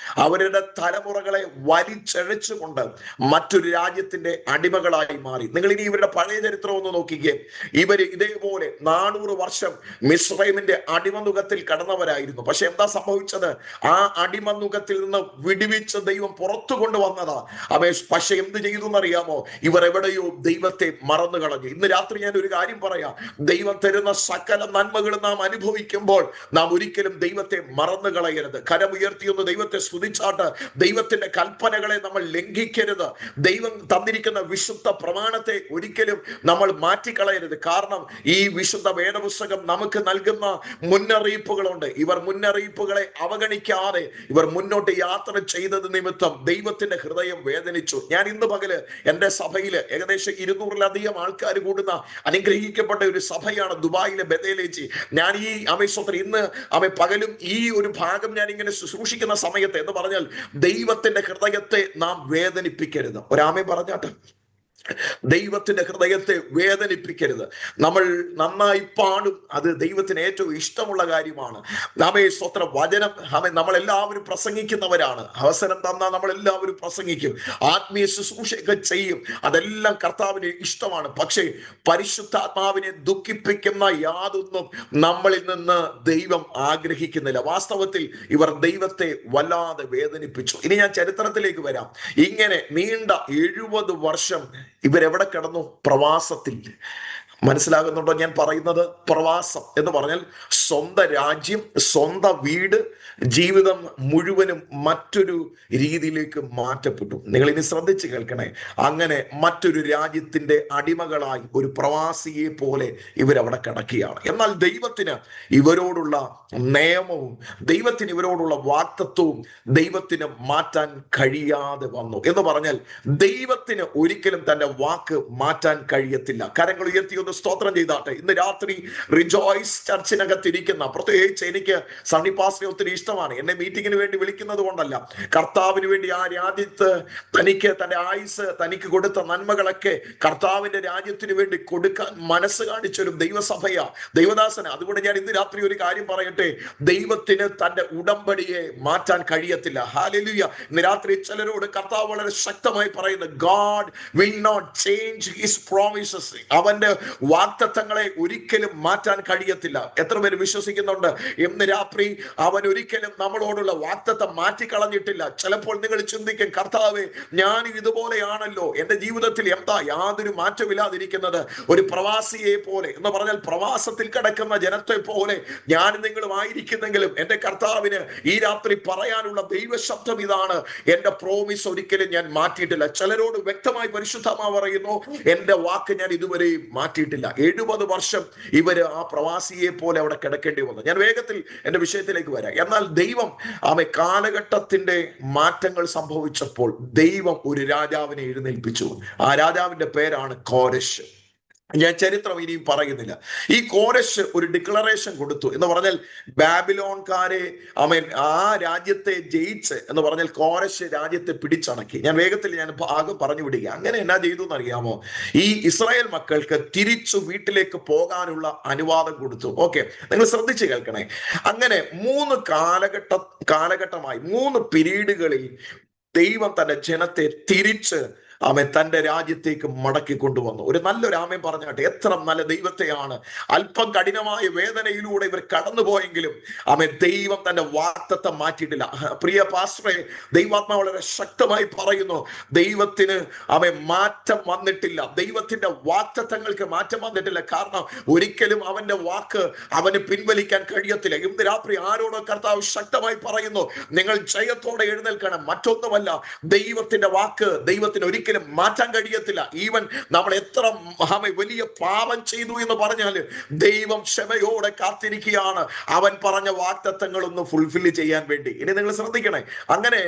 S1: അവരുടെ തലമുറകളെ വലിച്ചഴച്ചുകൊണ്ട് മറ്റൊരു രാജ്യത്തിന്റെ അടിമകളായി മാറി. നിങ്ങൾ ഇനി ഇവരുടെ പഴയ ചരിത്രം ഒന്ന് നോക്കിക്കേ. ഇവര് ഇതേപോലെ 400 വർഷം മിസ്രൈമിന്റെ അടിമനുഖത്തിൽ കടന്നവരായിരുന്നു. പക്ഷെ എന്താ സംഭവിച്ചത്? ആ അടിമനുഖത്തിൽ നിന്ന് വിടുവിച്ച് ദൈവം പുറത്തു കൊണ്ടുവന്നതാ. പക്ഷെ എന്ത് ചെയ്തു എന്നറിയാമോ? ഇവർ എവിടെയോ ദൈവത്തെ മറന്നു കളഞ്ഞു. ഇന്ന് രാത്രി ഞാൻ ഒരു കാര്യം പറയാം. ദൈവം തരുന്ന സകല നന്മകളും നാം അനുഭവിക്കുമ്പോൾ നാം ഒരിക്കലും ദൈവത്തെ മറന്നു കളയരുത്. കരമുയർത്തിയൊന്ന് ദൈവത്തെ സ്തുതിച്ചാട്ട് ദൈവത്തിന്റെ കൽപ്പനകളെ നമ്മൾ ലംഘിക്കരുത്. ദൈവം തന്നിരിക്കുന്ന വിശുദ്ധ പ്രമാണത്തെ ഒരിക്കലും നമ്മൾ മാറ്റിക്കളയരുത്. കാരണം ഈ വിശുദ്ധ വേദപുസ്തകം നമുക്ക് നൽകുന്ന മുന്നറിയിപ്പുകളുണ്ട്. ഇവർ മുന്നറിയിപ്പുകളെ അവഗണിക്കാതെ ഇവർ മുന്നോട്ട് യാത്ര ചെയ്തത് നിമിത്തം ദൈവത്തിന്റെ ഹൃദയം വേദനിച്ചു. ഞാൻ ഇന്ന് പകല് എന്റെ സഭയില് ഏകദേശം 200-ലധികം ആൾക്കാർ കൂടുന്ന അനുഗ്രഹിക്കപ്പെട്ട ഒരു സഭയാണ് ദുബായിലെ ബദേലേച്ചി. ഞാൻ ഈ അമേശ്വത്ര ഇന്ന് പകലും ഈ ഒരു ഭാഗം ഞാൻ ഇങ്ങനെ ശുശ്രൂഷിക്കുന്ന സമയത്ത് എന്ന് പറഞ്ഞാൽ ദൈവത്തിന്റെ ഹൃദയത്തെ നാം വേദനിപ്പിക്കരുത്. ഒരാമേ പറഞ്ഞാട്ടെ. ദൈവത്തിന്റെ ഹൃദയത്തെ വേദനിപ്പിക്കരുത്. നമ്മൾ നന്നായി പാടും, അത് ദൈവത്തിന് ഏറ്റവും ഇഷ്ടമുള്ള കാര്യമാണ്. സ്വത്ര വചനം നമ്മളെല്ലാവരും പ്രസംഗിക്കുന്നവരാണ്. അവസരം തന്നാൽ നമ്മളെല്ലാവരും പ്രസംഗിക്കും, ആത്മീയ ശുശ്രൂഷയൊക്കെ ചെയ്യും. അതെല്ലാം കർത്താവിന് ഇഷ്ടമാണ്. പക്ഷേ പരിശുദ്ധാത്മാവിനെ ദുഃഖിപ്പിക്കുന്ന യാതൊന്നും നമ്മളിൽ നിന്ന് ദൈവം ആഗ്രഹിക്കുന്നില്ല. വാസ്തവത്തിൽ ഇവർ ദൈവത്തെ വല്ലാതെ വേദനിപ്പിച്ചു. ഇനി ഞാൻ ചരിത്രത്തിലേക്ക് വരാം. ഇങ്ങനെ നീണ്ട 70 വർഷം ഇവരെവിടെ കിടന്നു? പ്രവാസത്തിൽ. മനസ്സിലാകുന്നുണ്ടോ ഞാൻ പറയുന്നത്? പ്രവാസം എന്ന് പറഞ്ഞാൽ സ്വന്തം രാജ്യം, സ്വന്തം വീട്, ജീവിതം മുഴുവനും മറ്റൊരു രീതിയിലേക്ക് മാറ്റപ്പെട്ടു. നിങ്ങൾ ഇനി ശ്രദ്ധിച്ച് കേൾക്കണേ. അങ്ങനെ മറ്റൊരു രാജ്യത്തിന്റെ അടിമകളായി ഒരു പ്രവാസിയെ പോലെ ഇവരവിടെ കിടക്കുകയാണ്. എന്നാൽ ദൈവത്തിന് ഇവരോടുള്ള നിയമവും ദൈവത്തിന് ഇവരോടുള്ള വാഗ്ദത്തവും ദൈവത്തിന് മാറ്റാൻ കഴിയാതെ വന്നു. എന്ന് പറഞ്ഞാൽ ദൈവത്തിന് ഒരിക്കലും തന്റെ വാക്ക് മാറ്റാൻ കഴിയത്തില്ല. കരങ്ങൾ ഉയർത്തി ഒന്ന് സ്തോത്രം ചെയ്താട്ടെ. ഇന്ന് രാത്രി റിജോയ്സ് ചർച്ചിനകത്തിരിക്കുന്ന, പ്രത്യേകിച്ച് എനിക്ക് സണ്ണി പാസ്റ്ററെ ഒത്തിരി ഇഷ്ടമാണ്. എന്നെ മീറ്റിങ്ങിന് വേണ്ടി വിളിക്കുന്നത് കൊണ്ടല്ല, കർത്താവിന് വേണ്ടി ആ രാജ്യത്ത് തനിക്ക് തന്റെ ആയുസ് തനിക്ക് കൊടുത്ത നന്മകളൊക്കെ കർത്താവിന്റെ രാജ്യത്തിന് വേണ്ടി കൊടുക്കാൻ മനസ്സ് കാണിച്ചൊരു ദൈവസഭയാ, ദൈവദാസന. അതുകൊണ്ട് ഞാൻ ഇന്ന് രാത്രി ഒരു കാര്യം പറയട്ടെ. ദൈവത്തിന് തന്റെ ഉടമ്പടിയെ മാറ്റാൻ കഴിയത്തില്ല. ഹല്ലേലൂയ. ഇന്ന് രാത്രി ചിലരോട് കർത്താവ് വളരെ ശക്തമായി പറയുന്നു, God will not change his promises. അവന്റെ വാഗ്ദത്തങ്ങളെ ഒരിക്കലും മാറ്റാൻ കഴിയത്തില്ല. എത്ര പേര് വിശ്വസിക്കുന്നുണ്ട്? ഇന്ന് രാത്രി അവൻ ഒരിക്കലും നമ്മളോടുള്ള വാഗ്ദത്തം മാറ്റിക്കളഞ്ഞിട്ടില്ല. ചിലപ്പോൾ നിങ്ങൾ ചിന്തിക്കും, കർത്താവേ ഞാൻ ഇതുപോലെയാണല്ലോ, എന്റെ ജീവിതത്തിൽ എന്താ യാതൊരു മാറ്റമില്ലാതിരിക്കുന്നത്? ഒരു പ്രവാസിയെ പോലെ എന്ന് പറഞ്ഞാൽ പ്രവാസത്തിൽ കിടക്കുന്ന ജനത്തെ പോലെ ഞാൻ നിങ്ങളും ആയിരിക്കുന്നെങ്കിലും എന്റെ കർത്താവിന് ഈ രാത്രി പറയാനുള്ള ദൈവശബ്ദം ഇതാണ്, എന്റെ പ്രോമിസ് ഒരിക്കലും ഞാൻ മാറ്റിയിട്ടില്ല. ചിലരോട് വ്യക്തമായി പരിശുദ്ധമാ പറയുന്നു, എന്റെ വാക്ക് ഞാൻ ഇതുവരെയും മാറ്റിയിട്ടില്ല. 70 വർഷം ഇവര് ആ പ്രവാസിയെ പോലെ അവിടെ കിടക്കേണ്ടി വന്നു. ഞാൻ വേഗത്തിൽ എന്റെ വിഷയത്തിലേക്ക് വരാം. എന്നാൽ ദൈവം കാലഘട്ടത്തിന്റെ മാറ്റങ്ങൾ സംഭവിച്ചപ്പോൾ ദൈവം ഒരു രാജാവിനെ എഴുന്നേൽപ്പിച്ചു. ആ രാജാവിന്റെ പേരാണ് കോരശ്. ഞാൻ ചരിത്രം ഇനിയും പറയുന്നില്ല. ഈ കോരശ് ഒരു ഡിക്ലറേഷൻ കൊടുത്തു. എന്ന് പറഞ്ഞാൽ ബാബിലോൺകാരെ ആ രാജ്യത്തെ ജയിച്ച് എന്ന് പറഞ്ഞാൽ കോരശ് രാജ്യത്തെ പിടിച്ചടക്കി. ഞാൻ വേഗത്തിൽ ഭാഗം പറഞ്ഞു വിടുക. അങ്ങനെ എന്നാ ചെയ്തു എന്നറിയാമോ? ഈ ഇസ്രായേൽ മക്കൾക്ക് തിരിച്ചു വീട്ടിലേക്ക് പോകാനുള്ള അനുവാദം കൊടുത്തു. ഓക്കെ, നിങ്ങൾ ശ്രദ്ധിച്ച് കേൾക്കണേ. അങ്ങനെ 3 കാലഘട്ടമായി 3 പീരീഡുകളിൽ ദൈവം തന്റെ ജനത്തെ തിരിച്ച് തന്റെ രാജ്യത്തേക്ക് മടക്കി കൊണ്ടുവന്നു. ഒരു നല്ലൊരു ആമേൻ പറഞ്ഞാട്ടെ. എത്ര നല്ല ദൈവത്തെയാണ്. അല്പം കഠിനമായ വേദനയിലൂടെ ഇവർ കടന്നുപോയെങ്കിലും ദൈവം തന്റെ വാഗ്ദത്തം മാറ്റിയിട്ടില്ല. പ്രിയ പാസ്റ്ററെ, ദൈവാത്മാവ് വളരെ ശക്തമായി പറയുന്നു, ദൈവത്തിന് മാറ്റം വന്നിട്ടില്ല. ദൈവത്തിന്റെ വാഗ്ദത്തങ്ങൾക്ക് മാറ്റം വന്നിട്ടില്ല. കാരണം ഒരിക്കലും അവന്റെ വാക്ക് അവന് പിൻവലിക്കാൻ കഴിയത്തില്ല. ഇന്ന് രാത്രി ആരോടോ കർത്താവ് ശക്തമായി പറയുന്നു, നിങ്ങൾ ജയത്തോടെ എഴുന്നേൽക്കണം. മറ്റൊന്നുമല്ല, ദൈവത്തിന്റെ വാക്ക് ദൈവത്തിന് ഒരിക്കലും മാറ്റാൻ കഴിയത്തില്ല. ഈവൻ നമ്മൾ എത്ര വലിയ പാപം ചെയ്തു എന്ന് പറഞ്ഞാൽ ദൈവം ക്ഷമയോടെ കാത്തിരിക്കുകയാണ് അവൻ പറഞ്ഞ വാഗ്ദത്തങ്ങളൊന്ന് ഫുൾഫിൽ ചെയ്യാൻ വേണ്ടി. ഇനി നിങ്ങൾ ശ്രദ്ധിക്കണേ. അങ്ങനെ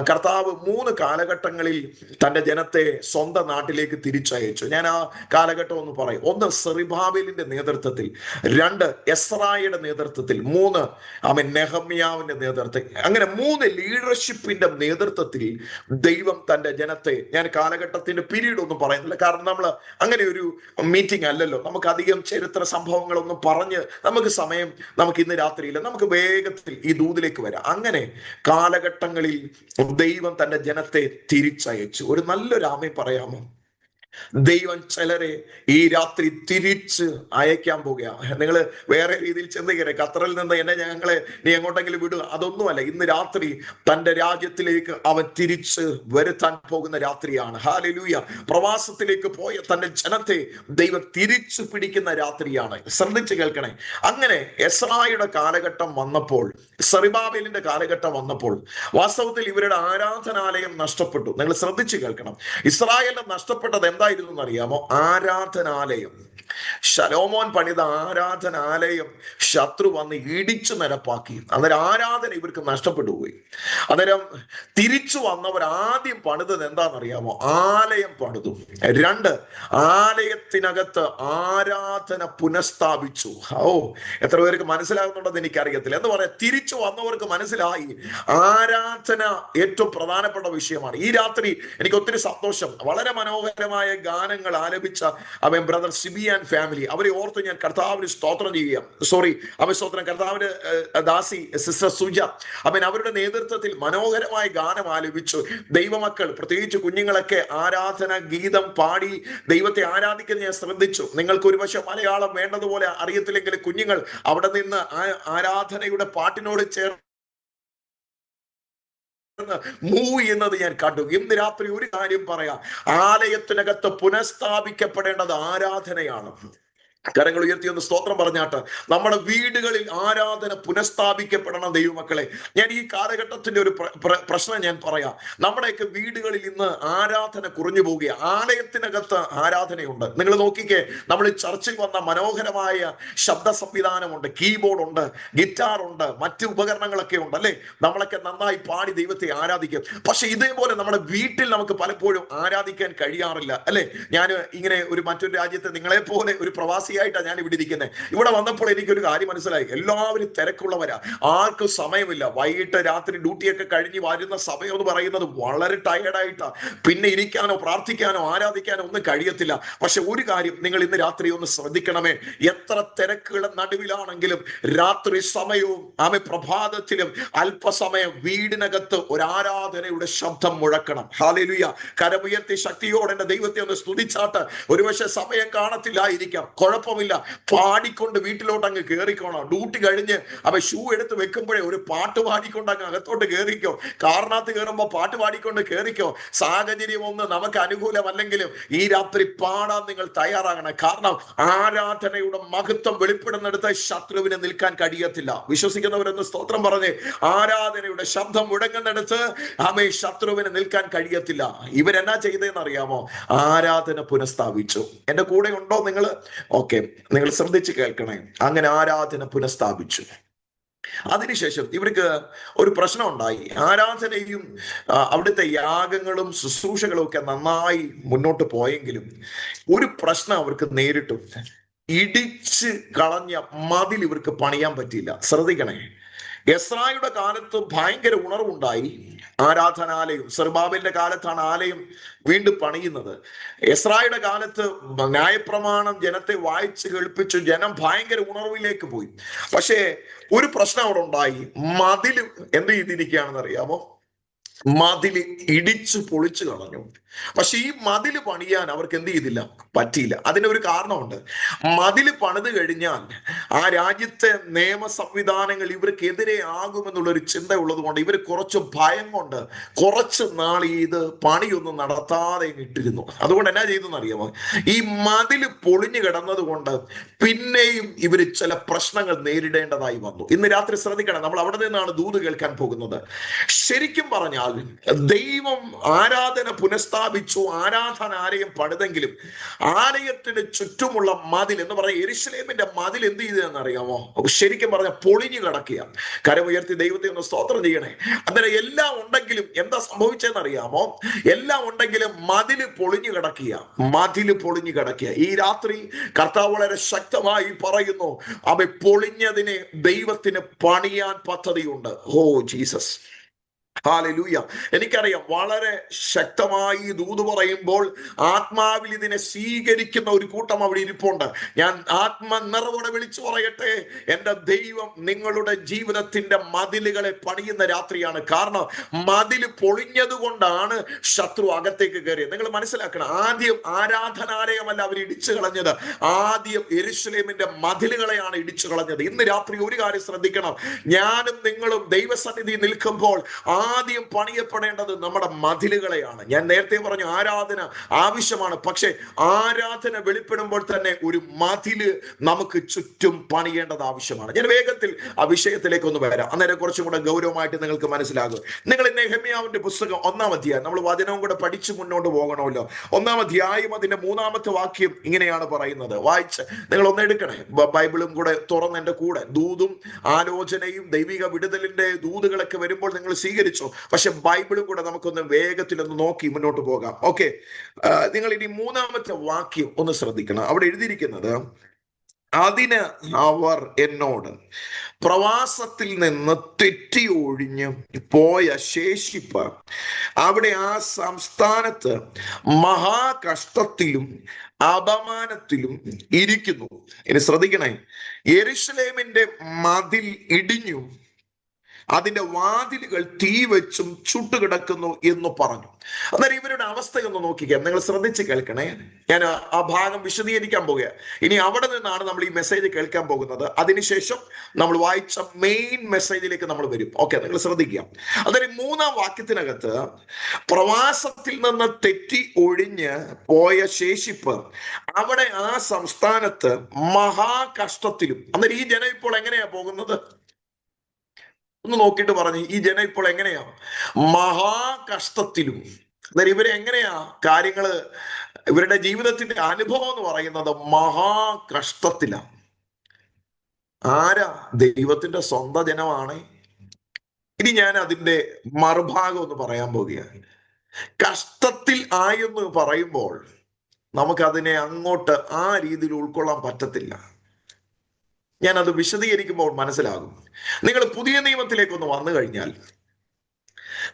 S1: കർത്താവ് 3 കാലഘട്ടങ്ങളിൽ തന്റെ ജനത്തെ സ്വന്തം നാട്ടിലേക്ക് തിരിച്ചയച്ചു. ഞാൻ ആ കാലഘട്ടം ഒന്ന് പറയും. 1 സെറുബ്ബാബേലിന്റെ നേതൃത്വത്തിൽ, 2 എസ്രായുടെ നേതൃത്വത്തിൽ, 3 നെഹമ്യാവിന്റെ നേതൃത്വത്തിൽ. അങ്ങനെ 3 ലീഡർഷിപ്പിന്റെ നേതൃത്വത്തിൽ ദൈവം തന്റെ ജനത്തെ, ഞാൻ കാലഘട്ടത്തിന്റെ പീരീഡ് ഒന്നും പറയുന്നില്ല, കാരണം നമ്മൾ അങ്ങനെ ഒരു മീറ്റിംഗ് അല്ലല്ലോ. നമുക്ക് അധികം ചരിത്ര സംഭവങ്ങളൊന്നും പറഞ്ഞ് നമുക്ക് ഇന്ന് രാത്രിയില്ല. നമുക്ക് വേഗത്തിൽ ഈ ദൂതിലേക്ക് വരാം. അങ്ങനെ കാലഘട്ടങ്ങളിൽ ദൈവം തന്റെ ജനത്തെ തിരിച്ചയച്ചു. ഒരു നല്ലൊരു ആമേൻ പറയാമോ? ദൈവം ചിലരെ ഈ രാത്രി തിരിച്ച് അയക്കാൻ പോകുകയാണ്. നിങ്ങൾ വേറെ രീതിയിൽ ചിന്തിക്കരുത്, ഖത്തറിൽ നിന്ന് എന്നെ ഞങ്ങളെ നീ എങ്ങോട്ടെങ്കിലും വിടുക, അതൊന്നുമല്ല. ഇന്ന് രാത്രി തന്റെ രാജ്യത്തിലേക്ക് അവൻ തിരിച്ച് വരുത്താൻ പോകുന്ന രാത്രിയാണ്. ഹല്ലേലൂയ. പ്രവാസത്തിലേക്ക് പോയ തന്റെ ജനത്തെ ദൈവം തിരിച്ചു പിടിക്കുന്ന രാത്രിയാണ്. ശ്രദ്ധിച്ച് കേൾക്കണേ. അങ്ങനെ എസ്രായുടെ കാലഘട്ടം വന്നപ്പോൾ, സെറുബ്ബാബേലിന്റെ കാലഘട്ടം വന്നപ്പോൾ, വാസ്തവത്തിൽ ഇവരുടെ ആരാധനാലയം നഷ്ടപ്പെട്ടു. നിങ്ങൾ ശ്രദ്ധിച്ച് കേൾക്കണം. ഇസ്രായേലിന് നഷ്ടപ്പെട്ടത് എന്തായിരുന്നു എന്നറിയാമോ? ആരാധനാലയം. ശലോമോൻ പണിത ആരാധനാലയം ശത്രു വന്ന് ഇടിച്ചു നിരപ്പാക്കി. അന്നേരം ആരാധന ഇവർക്ക് നഷ്ടപ്പെട്ടു പോയി. അന്നേരം തിരിച്ചു വന്നവർ ആദ്യം പണിതത് എന്താണെന്നറിയാമോ? ആലയം പണിതു. 2, ആലയത്തിനകത്ത് ആരാധന പുനഃസ്ഥാപിച്ചു. എത്ര പേർക്ക് മനസ്സിലാകുന്നുണ്ടെന്ന് എനിക്കറിയത്തില്ല. എന്ന് പറയാം, തിരിച്ചു വന്നവർക്ക് മനസ്സിലായി ആരാധന ഏറ്റവും പ്രധാനപ്പെട്ട വിഷയമാണ്. ഈ രാത്രി എനിക്ക് ഒത്തിരി സന്തോഷം. വളരെ മനോഹരമായ ഗാനങ്ങൾ ആലപിച്ച ബ്രദർ സിബി ആൻഡ് ഫാമിലി, അവരെ ഓർത്ത് ഞാൻ കർത്താവിന് സ്തോത്രം ചെയ്യുക. സ്തോത്രം കർത്താവിന് ദാസി സിസ്റ്റർ സുജ, അവരുടെ നേതൃത്വത്തിൽ മനോഹരമായ ഗാനം ആലപിച്ചു. ദൈവമക്കൾ, പ്രത്യേകിച്ച് കുഞ്ഞുങ്ങളൊക്കെ ആരാധന ഗീതം പാടി ദൈവത്തെ ആരാധിക്കുന്ന ഞാൻ ശ്രദ്ധിച്ചു. നിങ്ങൾക്ക് ഒരുപക്ഷെ മലയാളം വേണ്ടതുപോലെ അറിയത്തില്ലെങ്കിൽ കുഞ്ഞുങ്ങൾ അവിടെ നിന്ന് ആരാധനയുടെ പാട്ടിനോട് ചേർന്ന് മൂവ് ചെയ്യുന്നത് ഞാൻ കണ്ടു. ഇന്ന് രാത്രി ഒരു കാര്യം പറയാം, ആലയത്തിനകത്ത് പുനഃസ്ഥാപിക്കപ്പെടേണ്ടത് ആരാധനയാണ്. കരങ്ങൾ ഉയർത്തി ഒന്ന് സ്തോത്രം പറഞ്ഞാട്ട്. നമ്മുടെ വീടുകളിൽ ആരാധന പുനഃസ്ഥാപിക്കപ്പെടണം ദൈവമക്കളെ. ഞാൻ ഈ കാലഘട്ടത്തിന്റെ ഒരു പ്രശ്നം ഞാൻ പറയാം. നമ്മുടെയൊക്കെ വീടുകളിൽ ഇന്ന് ആരാധന കുറഞ്ഞു പോവുകയാണ്. ആലയത്തിനകത്ത് ആരാധനയുണ്ട്. നിങ്ങൾ നോക്കിക്കേ, നമ്മൾ ചർച്ചിൽ വന്ന മനോഹരമായ ശബ്ദ സംവിധാനമുണ്ട്, കീബോർഡ് ഉണ്ട്, ഗിറ്റാർ ഉണ്ട്, മറ്റ് ഉപകരണങ്ങളൊക്കെ ഉണ്ട്, അല്ലെ? നമ്മളൊക്കെ നന്നായി പാടി ദൈവത്തെ ആരാധിക്കും. പക്ഷെ ഇതേപോലെ നമ്മുടെ വീട്ടിൽ നമുക്ക് പലപ്പോഴും ആരാധിക്കാൻ കഴിയാറില്ല, അല്ലെ? ഞാൻ ഇങ്ങനെ മറ്റൊരു രാജ്യത്ത് നിങ്ങളെ പോലെ ഒരു പ്രവാസി ആയിട്ടാണ് ഞാൻ ഇവിടെ ഇരിക്കുന്നത്. ഇവിടെ വന്നപ്പോൾ എനിക്കൊരു കാര്യം മനസ്സിലായി. എല്ലാവരും തിരക്കുള്ളവരാ, ആർക്കും സമയമില്ല. വൈകിട്ട് രാത്രി ഡ്യൂട്ടിയൊക്കെ കഴിഞ്ഞ് വരുന്ന സമയം എന്ന് പറയുന്നത് വളരെ ടയർഡായിട്ടാ. പിന്നെ ഇരിക്കാനോ പ്രാർത്ഥിക്കാനോ ആരാധിക്കാനോ ഒന്നും കഴിയത്തില്ല. പക്ഷെ ഒരു കാര്യം നിങ്ങൾ ഇന്ന് രാത്രി ഒന്ന് ശ്രദ്ധിക്കണമേ. എത്ര തിരക്കുകളുടെ നടുവിലാണെങ്കിലും രാത്രി സമയവും പ്രഭാതത്തിലും അല്പസമയം വീടിനകത്ത് ഒരു ആരാധനയുടെ ശബ്ദം മുഴക്കണം. ഹല്ലേലൂയ. കരമുയർത്തി ശക്തിയോടെ എന്റെ ദൈവത്തെ ഒന്ന് സ്തുതിച്ചാട്ട്. ഒരുപക്ഷെ സമയം കാണത്തില്ലായിരിക്കാം, കുഴപ്പമില്ല, പാടിക്കൊണ്ട് വീട്ടിലോട്ട് അങ്ങ് കയറിക്കോണം. ഡ്യൂട്ടി കഴിഞ്ഞ് ഷൂ എടുത്ത് വെക്കുമ്പോഴേ ഒരു പാട്ട് പാടിക്കൊണ്ട് അങ്ങ് അകത്തോട്ട് കയറിക്കോ. കാറിനകത്ത് കയറുമ്പോൾ പാട്ട് പാടിക്കൊണ്ട് കയറിക്കോ. സാഹചര്യം ഒന്ന് നമുക്ക് അനുകൂലമല്ലെങ്കിലും ഈ രാത്രി പാടാൻ നിങ്ങൾ തയ്യാറാകണം. കാരണം ആരാധനയുടെ മഹത്വം വെളിപ്പെടുന്നിടത്ത് ശത്രുവിന് നിൽക്കാൻ കഴിയത്തില്ല. വിശ്വസിക്കുന്നവരൊന്ന് സ്തോത്രം പറഞ്ഞ്. ആരാധനയുടെ ശബ്ദം മുടങ്ങുന്നിടത്ത് ശത്രുവിന് നിൽക്കാൻ കഴിയത്തില്ല. ഇവരെന്നാ ചെയ്തതെന്ന് അറിയാമോ? ആരാധന പുനഃസ്ഥാപിച്ചു. എന്റെ കൂടെ ഉണ്ടോ നിങ്ങൾ? ഓക്കെ, നിങ്ങൾ ശ്രദ്ധിച്ച് കേൾക്കണേ. അങ്ങനെ ആരാധന പുനഃസ്ഥാപിച്ചു. അതിനുശേഷം ഇവർക്ക് ഒരു പ്രശ്നം ഉണ്ടായി. ആരാധനയും അവിടുത്തെ യാഗങ്ങളും ശുശ്രൂഷകളും ഒക്കെ നന്നായി മുന്നോട്ട് പോയെങ്കിലും ഒരു പ്രശ്നം അവർക്ക് നേരിട്ടു. ഇടിച്ച് കളഞ്ഞ മതിൽ ഇവർക്ക് പണിയാൻ പറ്റിയില്ല. ശ്രദ്ധിക്കണേ. എസ്രായുടെ കാലത്ത് ഭയങ്കര ഉണർവുണ്ടായി. ആരാധനാലയം സെറുബ്ബാബേലിന്റെ കാലത്താണ് ആലയം വീണ്ടും പണിയുന്നത്. എസ്രായുടെ കാലത്ത് ന്യായപ്രമാണം ജനത്തെ വായിച്ച് കേൾപ്പിച്ചു. ജനം ഭയങ്കര ഉണർവിലേക്ക് പോയി. പക്ഷേ ഒരു പ്രശ്നം അവിടെ ഉണ്ടായി. മതിൽ എന്ത് ചെയ്തിരിക്കുകയാണെന്ന് അറിയാമോ? മതില് ഇടിച്ചു പൊളിച്ചു കളഞ്ഞു. പക്ഷെ ഈ മതില് പണിയാൻ അവർക്ക് എന്ത് ചെയ്തില്ല? പറ്റിയില്ല. അതിനൊരു കാരണമുണ്ട്. മതില് പണിത് കഴിഞ്ഞാൽ ആ രാജ്യത്തെ നിയമ സംവിധാനങ്ങൾ ഇവർക്കെതിരെ ആകുമെന്നുള്ളൊരു ചിന്ത ഉള്ളത് കൊണ്ട് ഇവർ കുറച്ച് ഭയം കൊണ്ട് കുറച്ച് നാൾ ഇത് പണിയൊന്നും നടത്താതെ ഇട്ടിരുന്നു. അതുകൊണ്ട് എന്നാ ചെയ്തെന്ന് അറിയാമോ? ഈ മതില് പൊളിഞ്ഞു കിടന്നത് കൊണ്ട് പിന്നെയും ഇവർ ചില പ്രശ്നങ്ങൾ നേരിടേണ്ടതായി വന്നു. ഇന്ന് രാത്രി ശ്രദ്ധിക്കണം, നമ്മൾ അവിടെ നിന്നാണ് ദൂത് കേൾക്കാൻ പോകുന്നത്. ശരിക്കും പറഞ്ഞാൽ ദൈവം ആരാധന പുനഃസ്ഥാപിച്ചു, ആരാധനാലയം പണിതെങ്കിലും ആലയത്തിന് ചുറ്റുമുള്ള മതിൽ എന്ന് പറഞ്ഞ യെരൂശലേമിന്റെ മതിൽ എന്ത് ചെയ്തതെന്ന് അറിയാമോ? ശരിക്കും പറഞ്ഞ പൊളിഞ്ഞു കിടക്കുക. കരമുയർത്തി ദൈവത്തെ ഒന്ന് സ്തോത്രം ചെയ്യണേ. അന്നേരം എല്ലാം ഉണ്ടെങ്കിലും എന്താ സംഭവിച്ചതെന്ന് അറിയാമോ? എല്ലാം ഉണ്ടെങ്കിലും മതില് പൊളിഞ്ഞു കിടക്കുക. മതില് പൊളിഞ്ഞു കിടക്കുക. ഈ രാത്രി കർത്താവ് വളരെ ശക്തമായി പറയുന്നു, പൊളിഞ്ഞതിനെ ദൈവത്തിന് പണിയാൻ പദ്ധതിയുണ്ട്. Oh Jesus. ഹല്ലേലൂയ. എനിക്കറിയാം, വളരെ ശക്തമായി ദൂത് പറയുമ്പോൾ ആത്മാവിൽ ഇതിനെ സ്വീകരിക്കുന്ന ഒരു കൂട്ടം അവിടെ ഇരിപ്പുണ്ട്. ഞാൻ ആത്മനിറവോടെ വിളിച്ചു പറയട്ടെ, എന്റെ ദൈവം നിങ്ങളുടെ ജീവിതത്തിന്റെ മതിലുകളെ പണിയുന്ന രാത്രിയാണ്. കാരണം മതില് പൊളിഞ്ഞത് കൊണ്ടാണ് ശത്രു അകത്തേക്ക് കയറിയത്. നിങ്ങൾ മനസ്സിലാക്കണം, ആദ്യം ആരാധനാലയമല്ല അവർ ഇടിച്ചു കളഞ്ഞത്, ആദ്യം യെരൂശലേമിന്റെ മതിലുകളെയാണ് ഇടിച്ചു കളഞ്ഞത്. ഇന്ന് രാത്രി ഒരു കാര്യം ശ്രദ്ധിക്കണം, ഞാനും നിങ്ങളും ദൈവസന്നിധി നിൽക്കുമ്പോൾ ആദ്യം പണിയപ്പെടേണ്ടത് നമ്മുടെ മതിലുകളെയാണ്. ഞാൻ നേരത്തെ പറഞ്ഞു ആരാധന ആവശ്യമാണ്, പക്ഷെ ആരാധന വെളിപ്പെടുമ്പോൾ തന്നെ ഒരു മതില് നമുക്ക് ചുറ്റും പണിയേണ്ടത് ആവശ്യമാണ്. ഞാൻ വേഗത്തിൽ ആ വിഷയത്തിലേക്ക് ഒന്ന് വരാം, അന്നേരം കുറച്ചും കൂടെ ഗൗരവമായിട്ട് നിങ്ങൾക്ക് മനസ്സിലാകും. നിങ്ങൾ നെഹെമ്യാവിന്റെ പുസ്തകം 1-ാം അധ്യായം, നമ്മൾ വചനവും കൂടെ പഠിച്ചു മുന്നോട്ട് പോകണമല്ലോ. 1-ാം അധ്യായം അതിന്റെ 3-ാമത്തെ വാക്യം ഇങ്ങനെയാണ് പറയുന്നത്. വായിച്ച് നിങ്ങൾ ഒന്ന് എടുക്കണേ, ബൈബിളും കൂടെ തുറന്ന് എന്റെ കൂടെ. ദൂതും ആലോചനയും ദൈവിക വിടുതലിന്റെ ദൂതുകളൊക്കെ വരുമ്പോൾ നിങ്ങൾ സ്വീകരിച്ചു, പക്ഷെ ബൈബിളും കൂടെ നമുക്കൊന്ന് വേഗത്തിലൊന്ന് നോക്കി മുന്നോട്ട് പോകാം. ഓക്കെ, നിങ്ങൾ ഇനി 3-ാമത്തെ വാക്യം ഒന്ന് ശ്രദ്ധിക്കണം. അവിടെ എഴുതിയിരിക്കുന്നത്, അതിന് അവർ എന്നോട് പ്രവാസത്തിൽ നിന്ന് തെറ്റി ഒഴിഞ്ഞ് പോയ ശേഷിപ്പ് അവിടെ ആ സംസ്ഥാനത്ത് മഹാകഷ്ടത്തിലും അപമാനത്തിലും ഇരിക്കുന്നു. ഇനി ശ്രദ്ധിക്കണേ, യെരൂശലേമിന്റെ മതിൽ ഇടിഞ്ഞു, അതിന്റെ വാതിലുകൾ തീ വെച്ചും ചുട്ടുകിടക്കുന്നു എന്ന് പറഞ്ഞു. അന്നേരം ഇവരുടെ അവസ്ഥയൊന്ന് നോക്കിക്കാം, നിങ്ങൾ ശ്രദ്ധിച്ച് കേൾക്കണേ. ഞാൻ ആ ഭാഗം വിശദീകരിക്കാൻ പോകുക. ഇനി അവിടെ നിന്നാണ് നമ്മൾ ഈ മെസ്സേജ് കേൾക്കാൻ പോകുന്നത്. അതിനുശേഷം നമ്മൾ വായിച്ച മെയിൻ മെസ്സേജിലേക്ക് നമ്മൾ വരും. ഓക്കെ, നിങ്ങൾ ശ്രദ്ധിക്കുക. അന്നേരം 3-ാം വാക്യത്തിനകത്ത്, പ്രവാസത്തിൽ നിന്ന് തെറ്റി ഒഴിഞ്ഞ് പോയ ശേഷിപ്പ് അവിടെ ആ സംസ്ഥാനത്ത് മഹാകഷ്ടത്തിലും. അന്നേരം ഈ ജനം ഇപ്പോൾ എങ്ങനെയാ പോകുന്നത്? ഒന്ന് നോക്കിയിട്ട് പറഞ്ഞു, ഈ ജനം ഇപ്പോൾ എങ്ങനെയാ? മഹാകഷ്ടത്തിലും. അന്നേരം ഇവരെ എങ്ങനെയാ കാര്യങ്ങള്, ഇവരുടെ ജീവിതത്തിന്റെ അനുഭവം എന്ന് പറയുന്നത് മഹാകഷ്ടത്തിലാണ്. ആരാ? ദൈവത്തിന്റെ സ്വന്തം ജനമാണ്. ഇനി ഞാൻ അതിന്റെ മറുഭാഗം ഒന്ന് പറയാൻ പോകുകയാണ്. കഷ്ടത്തിൽ ആയെന്ന് പറയുമ്പോൾ നമുക്കതിനെ അങ്ങോട്ട് ആ രീതിയിൽ ഉൾക്കൊള്ളാൻ പറ്റത്തില്ല. ഞാൻ അത് വിശദീകരിക്കുമ്പോൾ മനസ്സിലാകും. നിങ്ങൾ പുതിയ നിയമത്തിലേക്ക് ഒന്ന് വന്നു കഴിഞ്ഞാൽ,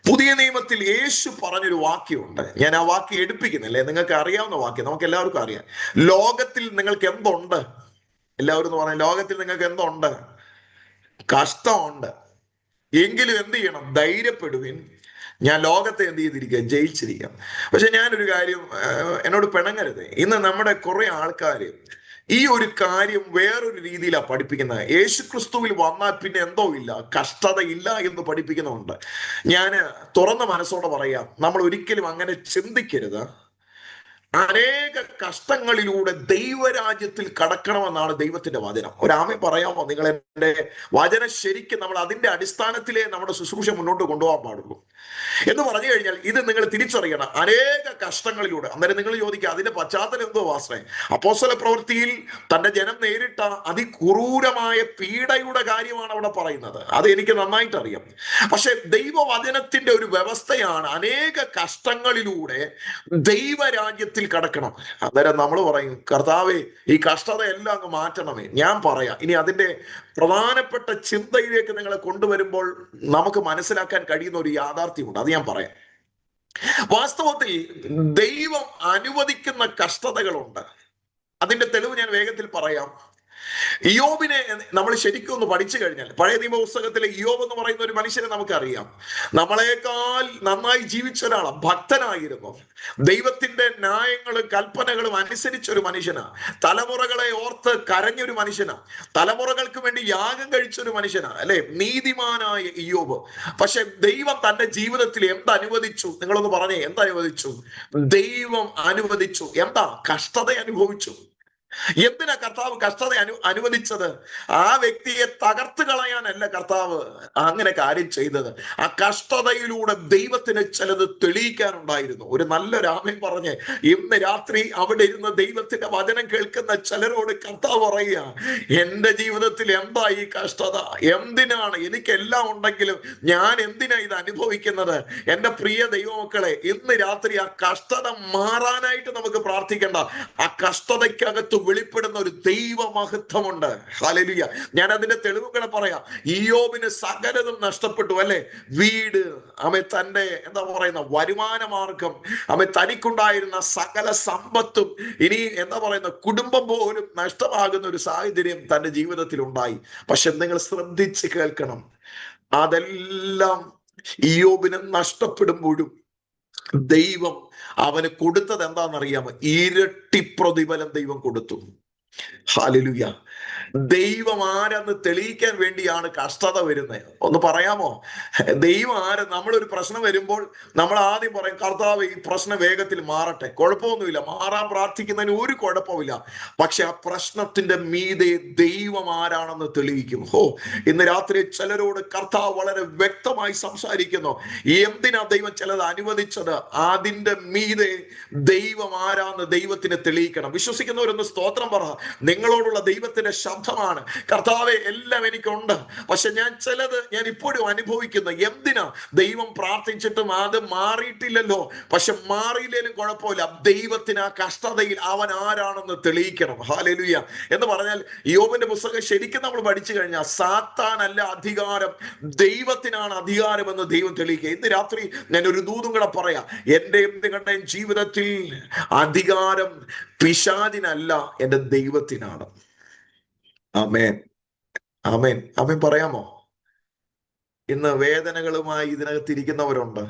S1: പുതിയ നിയമത്തിൽ യേശു പറഞ്ഞൊരു വാക്യമുണ്ട്. ഞാൻ ആ വാക്യം എടുപ്പിക്കുന്നില്ലേ, നിങ്ങൾക്ക് അറിയാവുന്ന വാക്യം, നമുക്ക് എല്ലാവർക്കും അറിയാം. ലോകത്തിൽ നിങ്ങൾക്ക് എന്തുണ്ട്? എല്ലാവരും എന്ന് പറഞ്ഞാൽ, ലോകത്തിൽ നിങ്ങൾക്ക് എന്തുണ്ട്? കഷ്ടമുണ്ട്. എങ്കിലും എന്ത് ചെയ്യണം? ധൈര്യപ്പെടുവിൻ, ഞാൻ ലോകത്തെ എന്ത് ചെയ്തിരിക്കുക? ജയിച്ചിരിക്കാം. പക്ഷെ ഞാനൊരു കാര്യം, എന്നോട് പിണങ്ങരുത്. ഇന്ന് നമ്മുടെ കുറെ ആൾക്കാർ ഈ ഒരു കാര്യം വേറൊരു രീതിയിലാണ് പഠിപ്പിക്കുന്നത്. യേശു ക്രിസ്തുവിൽ വന്നാൽ പിന്നെ എന്തോ ഇല്ല, കഷ്ടതയില്ല എന്ന് പഠിപ്പിക്കുന്നുണ്ട്. ഞാൻ തുറന്ന മനസ്സോടെ പറയാം, നമ്മൾ ഒരിക്കലും അങ്ങനെ ചിന്തിക്കരുത്. അനേക കഷ്ടങ്ങളിലൂടെ ദൈവരാജ്യത്തിൽ കടക്കണമെന്നാണ് ദൈവത്തിന്റെ വചനം. ഒരാമേ പറയാമോ? നിങ്ങൾ എന്റെ വചനം ശരിക്കും നമ്മൾ അതിന്റെ അടിസ്ഥാനത്തിലേ നമ്മുടെ ശുശ്രൂഷ മുന്നോട്ട് കൊണ്ടുപോകാൻ പാടുള്ളൂ എന്ന് പറഞ്ഞു കഴിഞ്ഞാൽ, ഇത് നിങ്ങൾ തിരിച്ചറിയണം. അനേക കഷ്ടങ്ങളിലൂടെ. അന്നേരം നിങ്ങൾ ചോദിക്കുക, അതിന്റെ പശ്ചാത്തലം എന്തോ വാസന? അപ്പോസ്തല പ്രവൃത്തിയിൽ തന്റെ ജനം നേരിട്ട അതിക്രൂരമായ പീഡയുടെ കാര്യമാണ് അവിടെ പറയുന്നത്. അത് എനിക്ക് നന്നായിട്ട് അറിയാം. പക്ഷെ ദൈവവചനത്തിന്റെ ഒരു വ്യവസ്ഥയാണ്, അനേക കഷ്ടങ്ങളിലൂടെ ദൈവരാജ്യത്തിൽ കടക്കണം. അന്നേരം നമ്മൾ പറയും, കർത്താവേ ഈ കഷ്ടതയെല്ലാം അങ്ങ് മാറ്റണമേ. ഞാൻ പറയാം, ഇനി അതിന്റെ പ്രധാനപ്പെട്ട ചിന്തയിലേക്ക് നിങ്ങളെ കൊണ്ടുവരുമ്പോൾ നമുക്ക് മനസ്സിലാക്കാൻ കഴിയുന്ന ഒരു യാഥാർത്ഥ്യമുണ്ട്. അത് ഞാൻ പറയാം. വാസ്തവത്തിൽ ദൈവം അനുവദിക്കുന്ന കഷ്ടതകളുണ്ട്. അതിന്റെ തെളിവ് ഞാൻ വേഗത്തിൽ പറയാം. ഇയ്യോബിനെ നമ്മൾ ശരിക്കും ഒന്ന് പഠിച്ചു കഴിഞ്ഞാൽ, പഴയ നിയമ പുസ്തകത്തിലെ ഇയ്യോബ് എന്ന് പറയുന്ന ഒരു മനുഷ്യനെ നമുക്കറിയാം. നമ്മളെക്കാൾ നന്നായി ജീവിച്ച ഒരാളാണ്, ഭക്തനായിരുന്നു, ദൈവത്തിന്റെ ന്യായങ്ങളും കൽപ്പനകളും അനുസരിച്ച ഒരു മനുഷ്യനാ, തലമുറകളെ ഓർത്ത് കരഞ്ഞൊരു മനുഷ്യനാ, തലമുറകൾക്ക് വേണ്ടി യാഗം കഴിച്ചൊരു മനുഷ്യനാ, അല്ലെ, നീതിമാനായ ഇയ്യോബ്. പക്ഷെ ദൈവം തന്റെ ജീവിതത്തിൽ എന്തനുവദിച്ചു? നിങ്ങളൊന്ന് പറഞ്ഞേ, എന്തനുവദിച്ചു? ദൈവം അനുവദിച്ചു. എന്താ? കഷ്ടത അനുഭവിച്ചു. എന്തിനാ കർത്താവ് കഷ്ടത അനുവദിച്ചത്? ആ വ്യക്തിയെ തകർത്ത് കളയാനല്ല കർത്താവ് അങ്ങനെ കാര്യം ചെയ്തത്. ആ കഷ്ടതയിലൂടെ ദൈവത്തിന് ചിലത് തെളിയിക്കാനുണ്ടായിരുന്നു. ഒരു നല്ലൊരു ആമേൻ പറഞ്ഞ് ഇന്ന് രാത്രി അവിടെ ഇരുന്ന് ദൈവത്തിന്റെ വചനം കേൾക്കുന്ന ചിലരോട് കർത്താവ് പറയുക, എന്റെ ജീവിതത്തിൽ എന്താ ഈ കഷ്ടത? എന്തിനാണ്? എനിക്കെല്ലാം ഉണ്ടെങ്കിലും ഞാൻ എന്തിനാ ഇത് അനുഭവിക്കുന്നത്? എന്റെ പ്രിയ ദൈവമക്കളെ, ഇന്ന് രാത്രി ആ കഷ്ടത മാറാനായിട്ട് നമുക്ക് പ്രാർത്ഥിക്കേണ്ട. ആ കഷ്ടതയ്ക്കകത്ത് വെളിപ്പെടുന്ന ഒരു ദൈവമഹത്വമുണ്ട്. ഹല്ലേലൂയ. ഞാൻ അതിന്റെ തെളിവുകളെ പറയാം. ഇയ്യോബിന് സകലതും നഷ്ടപ്പെട്ടു, അല്ലെ? വീട്, തന്റെ എന്താ പറയുന്ന വരുമാന മാർഗം, തനിക്കുണ്ടായിരുന്ന സകല സമ്പത്തും, ഇനി എന്താ പറയുന്ന കുടുംബം പോലും നഷ്ടമാകുന്ന ഒരു സാഹചര്യം തന്റെ ജീവിതത്തിൽ ഉണ്ടായി. പക്ഷെ നിങ്ങൾ ശ്രദ്ധിച്ച് കേൾക്കണം, അതെല്ലാം ഇയ്യോബിന് നഷ്ടപ്പെടുമ്പോഴും ദൈവം അവന് കൊടുത്തത് എന്താണെന്നറിയാമോ? ഇരട്ടി പ്രതിഫലം ദൈവം കൊടുത്തു. ഹല്ലേലൂയ. ദൈവം ആരെന്ന് തെളിയിക്കാൻ വേണ്ടിയാണ് കഷ്ടത വരുന്നത്. ഒന്ന് പറയാമോ? ദൈവം ആര്? നമ്മളൊരു പ്രശ്നം വരുമ്പോൾ നമ്മൾ ആദ്യം പറയും, കർത്താവ് ഈ പ്രശ്നം വേഗത്തിൽ മാറട്ടെ. കുഴപ്പമൊന്നുമില്ല, മാറാൻ പ്രാർത്ഥിക്കുന്നതിന് ഒരു കുഴപ്പമില്ല. പക്ഷെ ആ പ്രശ്നത്തിന്റെ മീതെ ദൈവം ആരാണെന്ന് തെളിയിക്കും. ഇന്ന് രാത്രി ചിലരോട് കർത്താവ് വളരെ വ്യക്തമായി സംസാരിക്കുന്നു. എന്തിനാ ദൈവം ചിലത് അനുവദിച്ചത്? അതിന്റെ മീതെ ദൈവം ആരാന്ന് ദൈവത്തിന് തെളിയിക്കണം. വിശ്വസിക്കുന്നവരൊന്ന് സ്തോത്രം പറ. നിങ്ങളോടുള്ള ദൈവത്തിന്റെ ശബ്ദമാണ്, കർത്താവെ എല്ലാം എനിക്കുണ്ട്, പക്ഷെ ഞാൻ ഇപ്പോഴും അനുഭവിക്കുന്നു. എന്തിനാ? ദൈവം പ്രാർത്ഥിച്ചിട്ടും അത് മാറിയിട്ടില്ലല്ലോ. പക്ഷെ മാറിയില്ലേലും കുഴപ്പമില്ല, ദൈവത്തിന് ആ കഷ്ടതയിൽ അവൻ ആരാണെന്ന് തെളിയിക്കണം. ഹല്ലേലൂയ. എന്ന് പറഞ്ഞാൽ യോബിന്റെ പുസ്തകം ശരിക്കും നമ്മൾ പഠിച്ചു കഴിഞ്ഞാൽ സാത്താനല്ല അധികാരം, ദൈവത്തിനാണ് അധികാരമെന്ന് ദൈവം തെളിയിക്കുക. ഇന്ന് രാത്രി ഞാൻ ഒരു ദൂതും കൂടെ പറയാം. എന്റെ നിങ്ങളുടെയും ജീവിതത്തിൽ അധികാരം പിശാചിനല്ല, എന്റെ ദൈവത്തിനാണ്. ആമേൻ, ആമേൻ, ആമേൻ പറയാമോ? ഇന്ന് വേദനകളുമായി ഇതിനകത്തിരിക്കുന്നവരുണ്ട്.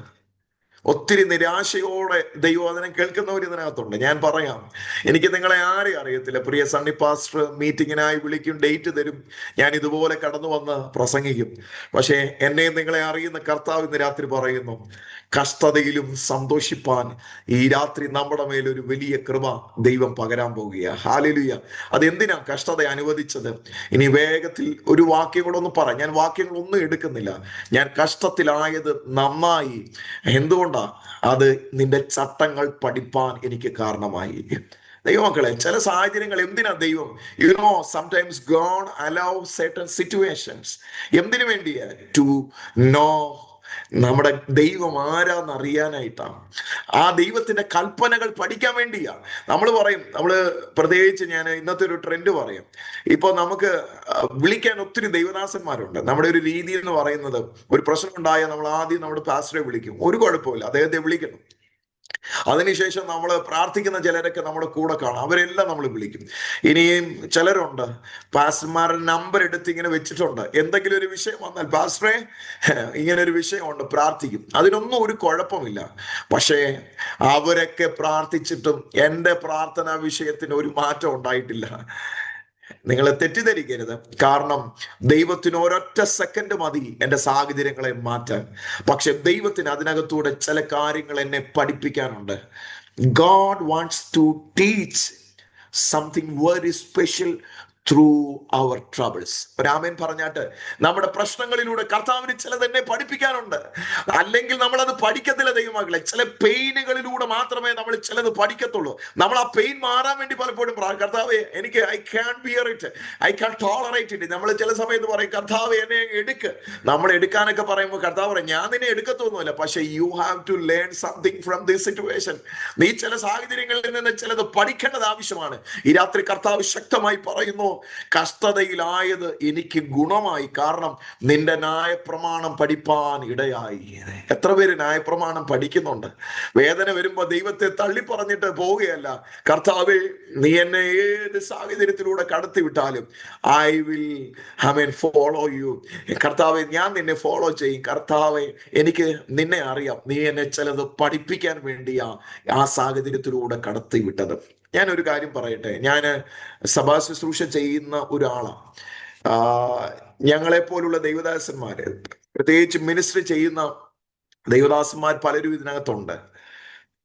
S1: ഒത്തിരി നിരാശയോടെ ദൈവവചനം കേൾക്കുന്നവർ ഇതിനകത്തുണ്ട്. ഞാൻ പറയാം, എനിക്ക് നിങ്ങളെ ആരെയും അറിയത്തില്ല. പ്രിയ സണ്ണി പാസ്റ്റർ മീറ്റിങ്ങിനായി വിളിക്കും, ഡേറ്റ് തരും, ഞാൻ ഇതുപോലെ കടന്നു വന്ന് പ്രസംഗിക്കും. പക്ഷേ എന്നെ നിങ്ങളെ അറിയുന്ന കർത്താവ് ഇന്ന് രാത്രി പറയുന്നു, കഷ്ടതയിലും സന്തോഷിപ്പാൻ ഈ രാത്രി നമ്മുടെ മേലൊരു വലിയ കൃപ ദൈവം പകരാൻ പോകുകയാണ്. ഹല്ലേലൂയ. അതെന്തിനാ കഷ്ടത അനുവദിച്ചത്? ഇനി വേഗത്തിൽ ഒരു വാക്യം കൂടെ ഒന്ന് പറ. ഞാൻ വാക്യങ്ങളൊന്നും എടുക്കുന്നില്ല. ഞാൻ കഷ്ടത്തിലായത് നന്നായി. എന്തുകൊണ്ടാ? അത് നിന്റെ ചട്ടങ്ങൾ പഠിപ്പാൻ എനിക്ക് കാരണമായി. ദൈവമക്കളെ, ചില സാഹചര്യങ്ങൾ എന്തിനാ ദൈവം, sometimes God allow certain situations. എന്തിനു വേണ്ടിയാ? ടു നോ നമ്മുടെ ദൈവം ആരാന്ന് അറിയാനായിട്ടാണ്. ആ ദൈവത്തിന്റെ കൽപ്പനകൾ പഠിക്കാൻ വേണ്ടിയാ. നമ്മൾ പറയും, പ്രത്യേകിച്ച് ഞാൻ ഇന്നത്തെ ഒരു ട്രെൻഡ് പറയും, ഇപ്പൊ നമുക്ക് വിളിക്കാൻ ഒത്തിരി ദൈവദാസന്മാരുണ്ട്. നമ്മുടെ ഒരു രീതി എന്ന് പറയുന്നത്, ഒരു പ്രശ്നം ഉണ്ടായാൽ നമ്മൾ ആദ്യം നമ്മുടെ പാസ്റ്ററെ വിളിക്കും. ഒരു കുഴപ്പമില്ല, അദ്ദേഹത്തെ വിളിക്കണം. അതിനുശേഷം നമ്മൾ പ്രാർത്ഥിക്കുന്ന ചിലരൊക്കെ നമ്മുടെ കൂടെ കാണും, അവരെല്ലാം നമ്മൾ വിളിക്കും. ഇനിയും ചിലരുണ്ട്, പാസ്റ്റർമാരുടെ നമ്പർ എടുത്ത് ഇങ്ങനെ വെച്ചിട്ടുണ്ട്. എന്തെങ്കിലും ഒരു വിഷയം വന്നാൽ, പാസ്റ്ററെ ഇങ്ങനെ ഒരു വിഷയമുണ്ട്, പ്രാർത്ഥിക്കും. അതിനൊന്നും ഒരു കുഴപ്പമില്ല. പക്ഷേ അവരൊക്കെ പ്രാർത്ഥിച്ചിട്ടും എൻ്റെ പ്രാർത്ഥനാ വിഷയത്തിന് ഒരു മാറ്റം ഉണ്ടായിട്ടില്ല. നിങ്ങൾ തെറ്റിദ്ധരിക്കരുത്. കാരണം ദൈവത്തിന് ഒരൊറ്റ സെക്കൻഡ് മതി എൻ്റെ സാഹചര്യങ്ങളെ മാറ്റാൻ. പക്ഷെ ദൈവത്തിന് അതിനകത്തൂടെ ചില കാര്യങ്ങൾ എന്നെ പഠിപ്പിക്കാനുണ്ട്. God wants to teach something very special through our troubles. ഒരാമേൻ പറഞ്ഞാട്ട്, നമ്മുടെ പ്രശ്നങ്ങളിലൂടെ കർത്താവിന് ചിലത് എന്നെ പഠിപ്പിക്കാനുണ്ട്. അല്ലെങ്കിൽ നമ്മൾ അത് പഠിക്കത്തില്ല ദൈവമക്കളെ. ചില പെയിനുകളിലൂടെ മാത്രമേ നമ്മൾ ചിലത് പഠിക്കത്തുള്ളൂ. നമ്മൾ ആ പെയിൻ മാറാൻ വേണ്ടി പലപ്പോഴും കർത്താവെ എനിക്ക് I can beer it, I can tolerate it. നമ്മൾ ചില സമയത്ത് പറയും, കർത്താവ് എന്നെ എടുക്ക്. നമ്മൾ എടുക്കാനൊക്കെ പറയുമ്പോൾ കർത്താവ് പറയും, ഞാൻ നിന്നെ എടുക്കത്തൊന്നുമില്ല, പക്ഷെ you have to learn something from this situation. നീ ചില സാഹചര്യങ്ങളിൽ നിന്ന് ചിലത് പഠിക്കേണ്ടത് ആവശ്യമാണ്. ഈ രാത്രി കർത്താവ് ശക്തമായി പറയുന്നു, കഷ്ടതയിലായത് എനിക്ക് ഗുണമായി. കാരണം നിന്റെ ന്യായപ്രമാണം പഠിപ്പാൻ ഇടയായി. എത്ര പേര് ന്യായപ്രമാണം പഠിക്കുന്നുണ്ട്? വേദന വരുമ്പോ ദൈവത്തെ തള്ളി പറഞ്ഞിട്ട് പോവുകയല്ല. കർത്താവേ, നീ എന്നെ ഏത് സാഹചര്യത്തിലൂടെ കടത്തിവിട്ടാലും ഐ വിൽ ഫോളോ യു. കർത്താവെ, ഞാൻ നിന്നെ ഫോളോ ചെയ്യും. കർത്താവെ, എനിക്ക് നിന്നെ അറിയാം, നീ എന്നെ ചിലത് പഠിപ്പിക്കാൻ വേണ്ടിയാ ആ സാഹചര്യത്തിലൂടെ കടത്തിവിട്ടത്. ഞാൻ ഒരു കാര്യം പറയട്ടെ. ഞാൻ സഭാ ശുശ്രൂഷ ചെയ്യുന്ന ഒരാളാണ്. ഞങ്ങളെപ്പോലുള്ള ദൈവദാസന്മാര്, പ്രത്യേകിച്ച് മിനിസ്ട്രി ചെയ്യുന്ന ദൈവദാസന്മാർ പലരും ഇതിനകത്തുണ്ട്.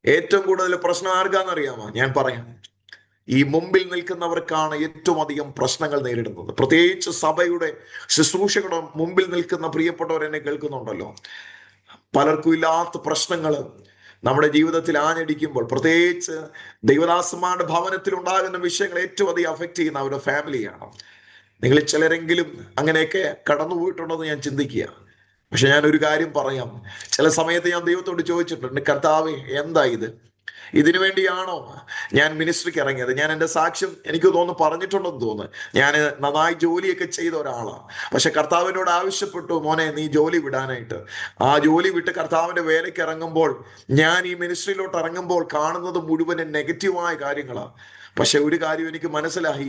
S1: ഏറ്റവും കൂടുതൽ പ്രശ്നം ആർക്കാന്നറിയാമോ? ഞാൻ പറയാം, ഈ മുമ്പിൽ നിൽക്കുന്നവർക്കാണ് ഏറ്റവും അധികം പ്രശ്നങ്ങൾ നേരിടുന്നത്. പ്രത്യേകിച്ച് സഭയുടെ ശുശ്രൂഷകളുടെ മുമ്പിൽ നിൽക്കുന്ന പ്രിയപ്പെട്ടവർ എന്നെ കേൾക്കുന്നുണ്ടല്ലോ. പലർക്കും ഇല്ലാത്ത പ്രശ്നങ്ങൾ നമ്മുടെ ജീവിതത്തിൽ ആഞ്ഞടിക്കുമ്പോൾ, പ്രത്യേകിച്ച് ദൈവദാസന്മാരുടെ ഭവനത്തിൽ ഉണ്ടാകുന്ന വിഷയങ്ങൾ ഏറ്റവും അധികം അഫക്റ്റ് ചെയ്യുന്ന അവരുടെ ഫാമിലിയാണ്. നിങ്ങൾ ചിലരെങ്കിലും അങ്ങനെയൊക്കെ കടന്നുപോയിട്ടുണ്ടെന്ന് ഞാൻ ചിന്തിക്കുക. പക്ഷെ ഞാൻ ഒരു കാര്യം പറയാം, ചില സമയത്ത് ഞാൻ ദൈവത്തോട് ചോദിച്ചിട്ടുണ്ട്, കർത്താവേ എന്താ ഇത്? ഇതിനു വേണ്ടിയാണോ ഞാൻ മിനിസ്ട്രിക്ക് ഇറങ്ങിയത്? ഞാൻ എൻ്റെ സാക്ഷ്യം എനിക്ക് തോന്നുന്നു പറഞ്ഞിട്ടുണ്ടെന്ന് തോന്നുന്നു. ഞാൻ നന്നായി ജോലിയൊക്കെ ചെയ്ത ഒരാളാണ്. പക്ഷെ കർത്താവിനോട് ആവശ്യപ്പെട്ടു, മോനെ നീ ജോലി വിടാനായിട്ട്. ആ ജോലി വിട്ട് കർത്താവിന്റെ വേലയ്ക്ക് ഇറങ്ങുമ്പോൾ, ഞാൻ ഈ മിനിസ്ട്രിയിലോട്ട് ഇറങ്ങുമ്പോൾ കാണുന്നത് മുഴുവനും നെഗറ്റീവായ കാര്യങ്ങളാണ്. പക്ഷെ ഒരു കാര്യം എനിക്ക് മനസ്സിലായി,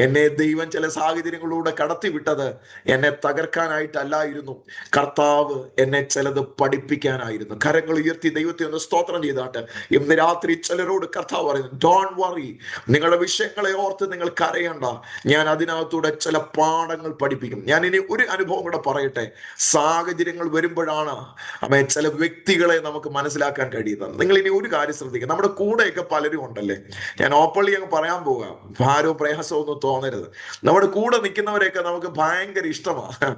S1: എന്നെ ദൈവം ചില സാഹചര്യങ്ങളിലൂടെ കടത്തിവിട്ടത് എന്നെ തകർക്കാനായിട്ടല്ലായിരുന്നു. കർത്താവ് എന്നെ ചിലത് പഠിപ്പിക്കാനായിരുന്നു. കരങ്ങൾ ഉയർത്തി ദൈവത്തെ ഒന്ന് സ്തോത്രം ചെയ്താട്ട് ഇന്ന് രാത്രി ചിലരോട് കർത്താവ് പറയുന്നു, ഡോണ്ട് വറി, നിങ്ങളുടെ വിഷയങ്ങളെ ഓർത്ത് നിങ്ങൾ കരയണ്ട, ഞാൻ അതിനകത്തൂടെ ചില പാഠങ്ങൾ പഠിപ്പിക്കും. ഞാൻ ഇനി ഒരു അനുഭവം കൂടെ പറയട്ടെ. സാഹചര്യങ്ങൾ വരുമ്പോഴാണ് ചില വ്യക്തികളെ നമുക്ക് മനസ്സിലാക്കാൻ കഴിയുന്നത്. നിങ്ങൾ ഇനി ഒരു കാര്യം ശ്രദ്ധിക്കുക, നമ്മുടെ കൂടെയൊക്കെ പലരും ഉണ്ടല്ലേ. ഞാൻ ഓപ്പൺലി അങ്ങ് പറയാൻ പോകാം, ഭാരവും പ്രയാസവും ഒന്നും തോന്നരുത്. നമ്മുടെ കൂടെ നിൽക്കുന്നവരെയൊക്കെ നമുക്ക് ഭയങ്കര ഇഷ്ടമാണ്,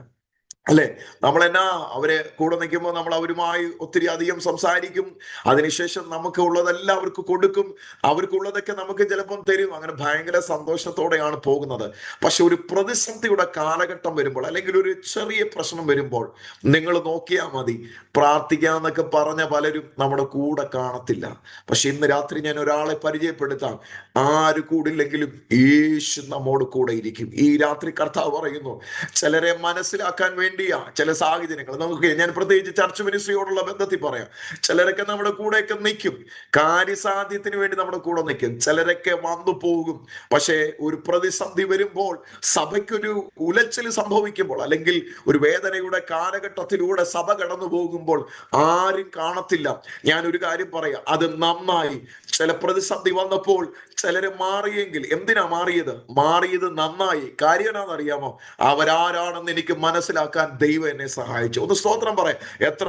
S1: അല്ലെ? നമ്മളെന്നാ അവരെ കൂടെ നിൽക്കുമ്പോൾ നമ്മൾ അവരുമായി ഒത്തിരി അധികം സംസാരിക്കും. അതിനുശേഷം നമുക്ക് ഉള്ളതെല്ലാം അവർക്ക് കൊടുക്കും, അവർക്കുള്ളതൊക്കെ നമുക്ക് ചിലപ്പം തരും. അങ്ങനെ ഭയങ്കര സന്തോഷത്തോടെയാണ് പോകുന്നത്. പക്ഷെ ഒരു പ്രതിസന്ധിയുടെ കാലഘട്ടം വരുമ്പോൾ, അല്ലെങ്കിൽ ഒരു ചെറിയ പ്രശ്നം വരുമ്പോൾ, നിങ്ങൾ നോക്കിയാൽ മതി, പ്രാർത്ഥിക്കാന്നൊക്കെ പറഞ്ഞ പലരും നമ്മുടെ കൂടെ കാണത്തില്ല. പക്ഷെ ഇന്ന് രാത്രി ഞാൻ ഒരാളെ പരിചയപ്പെടുത്താം, ആര് കൂടില്ലെങ്കിലും യേശു നമ്മോട് കൂടെ ഇരിക്കും. ഈ രാത്രി കർത്താവ് പറയുന്നു, ചിലരെ മനസ്സിലാക്കാൻ വേണ്ടിയാ ചില സാഹചര്യങ്ങൾ നമുക്ക്, ഞാൻ പ്രത്യേകിച്ച് ചർച്ച് മിനിസ്ട്രിയോടുള്ള ബന്ധത്തിൽ പറയാം. ചിലരൊക്കെ നമ്മുടെ കൂടെയൊക്കെ നിൽക്കും, കാര്യസാധ്യത്തിന് വേണ്ടി നമ്മുടെ കൂടെ നിൽക്കും. ചിലരൊക്കെ വന്നു പോകും. പക്ഷേ ഒരു പ്രതിസന്ധി വരുമ്പോൾ, സഭയ്ക്കൊരു ഉലച്ചിൽ സംഭവിക്കുമ്പോൾ, അല്ലെങ്കിൽ ഒരു വേദനയുടെ കാലഘട്ടത്തിലൂടെ സഭ കടന്നു പോകുമ്പോൾ ആരും കാണത്തില്ല. ഞാൻ ഒരു കാര്യം പറയാം, അത് നന്നായി. ചില പ്രതിസന്ധി വന്നപ്പോൾ ചിലര് മാറിയെങ്കിൽ, എന്തിനാ മാറിയത് നന്നായി. കാര്യം എന്നാണെന്നറിയാമോ? അവരാരാണെന്ന് എനിക്ക് മനസ്സിലാക്കാൻ ദൈവം എന്നെ സഹായിച്ചു. ഒന്ന് സ്തോത്രം പറയാം. എത്ര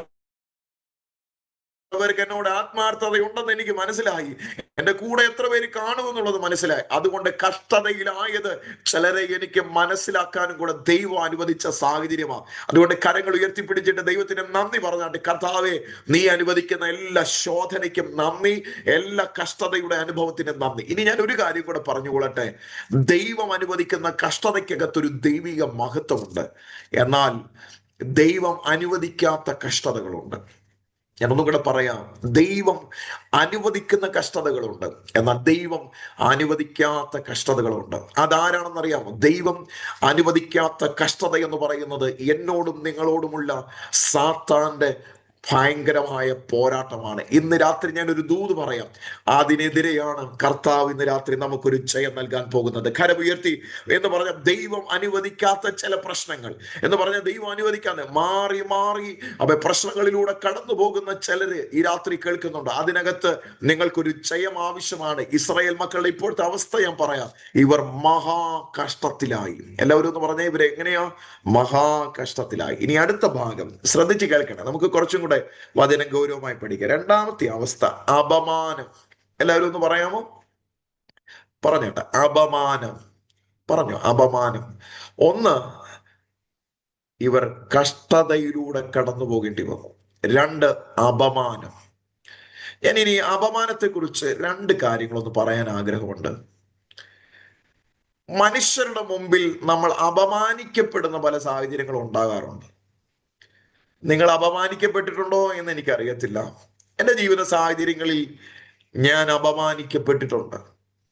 S1: പേർക്ക് എന്നോട് ആത്മാർത്ഥതയുണ്ടെന്ന് എനിക്ക് മനസ്സിലായി. എന്റെ കൂടെ എത്ര പേര് കാണുമെന്നുള്ളത് മനസ്സിലായി. അതുകൊണ്ട് കഷ്ടതയിലായത് ചിലരെ എനിക്ക് മനസ്സിലാക്കാനും കൂടെ ദൈവം അനുവദിച്ച സാഹചര്യമാണ്. അതുകൊണ്ട് കരങ്ങൾ ഉയർത്തിപ്പിടിച്ചിട്ട് ദൈവത്തിന് നന്ദി പറഞ്ഞാട്ട്, കർത്താവേ, നീ അനുവദിക്കുന്ന എല്ലാ ശോധനയ്ക്കും നന്ദി, എല്ലാ കഷ്ടതയുടെ അനുഭവത്തിനും നന്ദി. ഇനി ഞാൻ ഒരു കാര്യം കൂടെ പറഞ്ഞുകൊള്ളട്ടെ. ദൈവം അനുവദിക്കുന്ന കഷ്ടതയ്ക്കകത്തൊരു ദൈവിക മഹത്വമുണ്ട്. എന്നാൽ ദൈവം അനുവദിക്കാത്ത കഷ്ടതകളുണ്ട്. ഞാനൊന്നും കൂടെ പറയാം, ദൈവം അനുവദിക്കുന്ന കഷ്ടതകളുണ്ട്, എന്നാൽ ദൈവം അനുവദിക്കാത്ത കഷ്ടതകളുണ്ട്. അതാരാണെന്നറിയാമോ? ദൈവം അനുവദിക്കാത്ത കഷ്ടത എന്ന് പറയുന്നത് എന്നോടും നിങ്ങളോടുമുള്ള സാത്താന്റെ ഭയങ്കരമായ പോരാട്ടമാണ്. ഇന്ന് രാത്രി ഞാൻ ഒരു ദൂത് പറയാം, അതിനെതിരെയാണ് കർത്താവ് ഇന്ന് രാത്രി നമുക്കൊരു ജയം നൽകാൻ പോകുന്നത്. കരമുയർത്തി എന്ന് പറഞ്ഞ, ദൈവം അനുവദിക്കാത്ത ചില പ്രശ്നങ്ങൾ എന്ന് പറഞ്ഞ, ദൈവം അനുവദിക്കാതെ മാറി പ്രശ്നങ്ങളിലൂടെ കടന്നു പോകുന്ന ചിലര് ഈ രാത്രി കേൾക്കുന്നുണ്ട്. അതിനകത്ത് നിങ്ങൾക്കൊരു ജയം ആവശ്യമാണ്. ഇസ്രായേൽ മക്കളുടെ ഇപ്പോഴത്തെ അവസ്ഥ ഞാൻ പറയാം, ഇവർ മഹാ കഷ്ടത്തിലായി. എല്ലാവരും ഒന്ന് പറഞ്ഞേ, ഇവരെ എങ്ങനെയാ? മഹാ കഷ്ടത്തിലായി. ഇനി അടുത്ത ഭാഗം ശ്രദ്ധിച്ച് കേൾക്കണേ, നമുക്ക് കുറച്ചും കൂടെ വചനം ഗൗരവമായി പഠിക്കുക. രണ്ടാമത്തെ അവസ്ഥ, അപമാനം. എല്ലാവരും ഒന്ന് പറയാമോ? പറഞ്ഞോട്ടെ, അപമാനം. പറഞ്ഞു, അപമാനം. ഒന്ന്, ഇവർ കഷ്ടതയിലൂടെ കടന്നു പോകേണ്ടി വന്നു. രണ്ട്, അപമാനം. ഞാൻ ഇനി അപമാനത്തെ കുറിച്ച് രണ്ട് കാര്യങ്ങളൊന്ന് പറയാൻ ആഗ്രഹമുണ്ട്. മനുഷ്യരുടെ മുമ്പിൽ നമ്മൾ അപമാനിക്കപ്പെടുന്ന പല സാഹചര്യങ്ങളും ഉണ്ടാകാറുണ്ട്. നിങ്ങൾ അപമാനിക്കപ്പെട്ടിട്ടുണ്ടോ എന്ന് എനിക്കറിയത്തില്ല. എൻ്റെ ജീവിത സാഹചര്യങ്ങളിൽ ഞാൻ അപമാനിക്കപ്പെട്ടിട്ടുണ്ട്.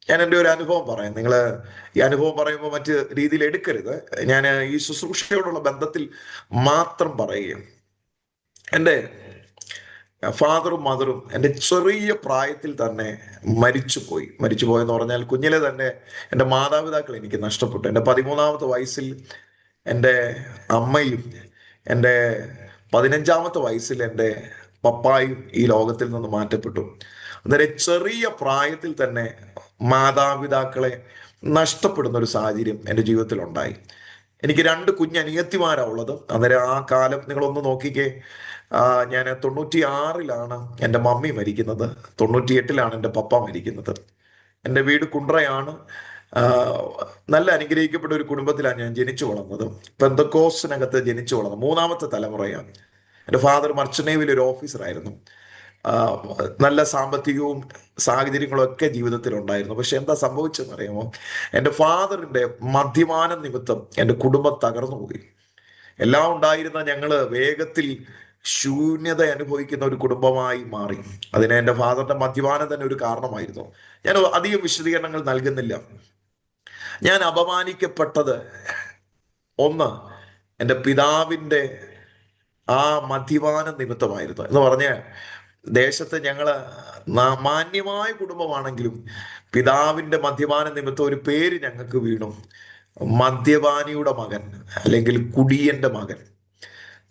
S1: ഞാൻ എൻ്റെ ഒരു അനുഭവം പറയാം. നിങ്ങൾ ഈ അനുഭവം പറയുമ്പോൾ മറ്റ് രീതിയിൽ എടുക്കരുത്. ഞാൻ ഈ ശുശ്രൂഷയോടുള്ള ബന്ധത്തിൽ മാത്രം പറയുകയാണ്. എൻ്റെ ഫാദറും മദറും എൻ്റെ ചെറിയ പ്രായത്തിൽ തന്നെ മരിച്ചുപോയെന്ന് പറഞ്ഞാൽ, കുഞ്ഞിലെ തന്നെ എൻ്റെ മാതാപിതാക്കൾ എനിക്ക് നഷ്ടപ്പെട്ടു. എൻ്റെ 13ാമത്തെ വയസ്സിൽ എൻ്റെ അമ്മയും എൻ്റെ 15ാമത്തെ വയസ്സിൽ എൻ്റെ പപ്പായും ഈ ലോകത്തിൽ നിന്ന് മാറ്റപ്പെട്ടു. അന്നേരം ചെറിയ പ്രായത്തിൽ തന്നെ മാതാപിതാക്കളെ നഷ്ടപ്പെടുന്ന ഒരു സാഹചര്യം എൻ്റെ ജീവിതത്തിൽ ഉണ്ടായി. എനിക്ക് 2 കുഞ്ഞനിയത്തിമാരാണ് ഉള്ളത്. അന്നേരം ആ കാലം നിങ്ങളൊന്ന് നോക്കിക്കേ. ഞാൻ 96-ലാണ് എൻ്റെ മമ്മി മരിക്കുന്നത്, 98-ലാണ് എൻ്റെ പപ്പ മരിക്കുന്നത്. എൻ്റെ വീട് കുണ്ട്രയാണ്. നല്ല അനുഗ്രഹിക്കപ്പെട്ട ഒരു കുടുംബത്തിലാണ് ഞാൻ ജനിച്ചു വളർന്നത്. പെന്തക്കോസ്റ്റിനകത്ത് ജനിച്ചു വളർന്നത്, 3ാമത്തെ തലമുറയാണ്. എൻ്റെ ഫാദർ മർച്ചന്റ് നേവിയിൽ ഒരു ഓഫീസറായിരുന്നു. നല്ല സാമ്പത്തികവും സാഹചര്യങ്ങളും ഒക്കെ ജീവിതത്തിൽ ഉണ്ടായിരുന്നു. പക്ഷെ എന്താ സംഭവിച്ചെന്ന് അറിയാമോ? എൻ്റെ ഫാദറിന്റെ മദ്യപാനം നിമിത്തം എൻ്റെ കുടുംബം തകർന്നു പോയി. എല്ലാം ഉണ്ടായിരുന്ന ഞങ്ങള് വേഗത്തിൽ ശൂന്യത അനുഭവിക്കുന്ന ഒരു കുടുംബമായി മാറി. അതിന് എൻ്റെ ഫാദറിന്റെ മദ്യപാനം തന്നെ ഒരു കാരണമായിരുന്നു. ഞാൻ അധികം വിശദീകരണങ്ങൾ നൽകുന്നില്ല. ഞാൻ അപമാനിക്കപ്പെട്ടത് ഒന്ന് എൻ്റെ പിതാവിൻ്റെ ആ മദ്യപാന നിമിത്തമായിരുന്നു. എന്ന് പറഞ്ഞ ദേശത്ത് ഞങ്ങള് മാന്യമായ കുടുംബമാണെങ്കിലും പിതാവിന്റെ മദ്യപാന നിമിത്തം ഒരു പേര് ഞങ്ങൾക്ക് വീണു, മദ്യപാനിയുടെ മകൻ, അല്ലെങ്കിൽ കുടിയന്റെ മകൻ.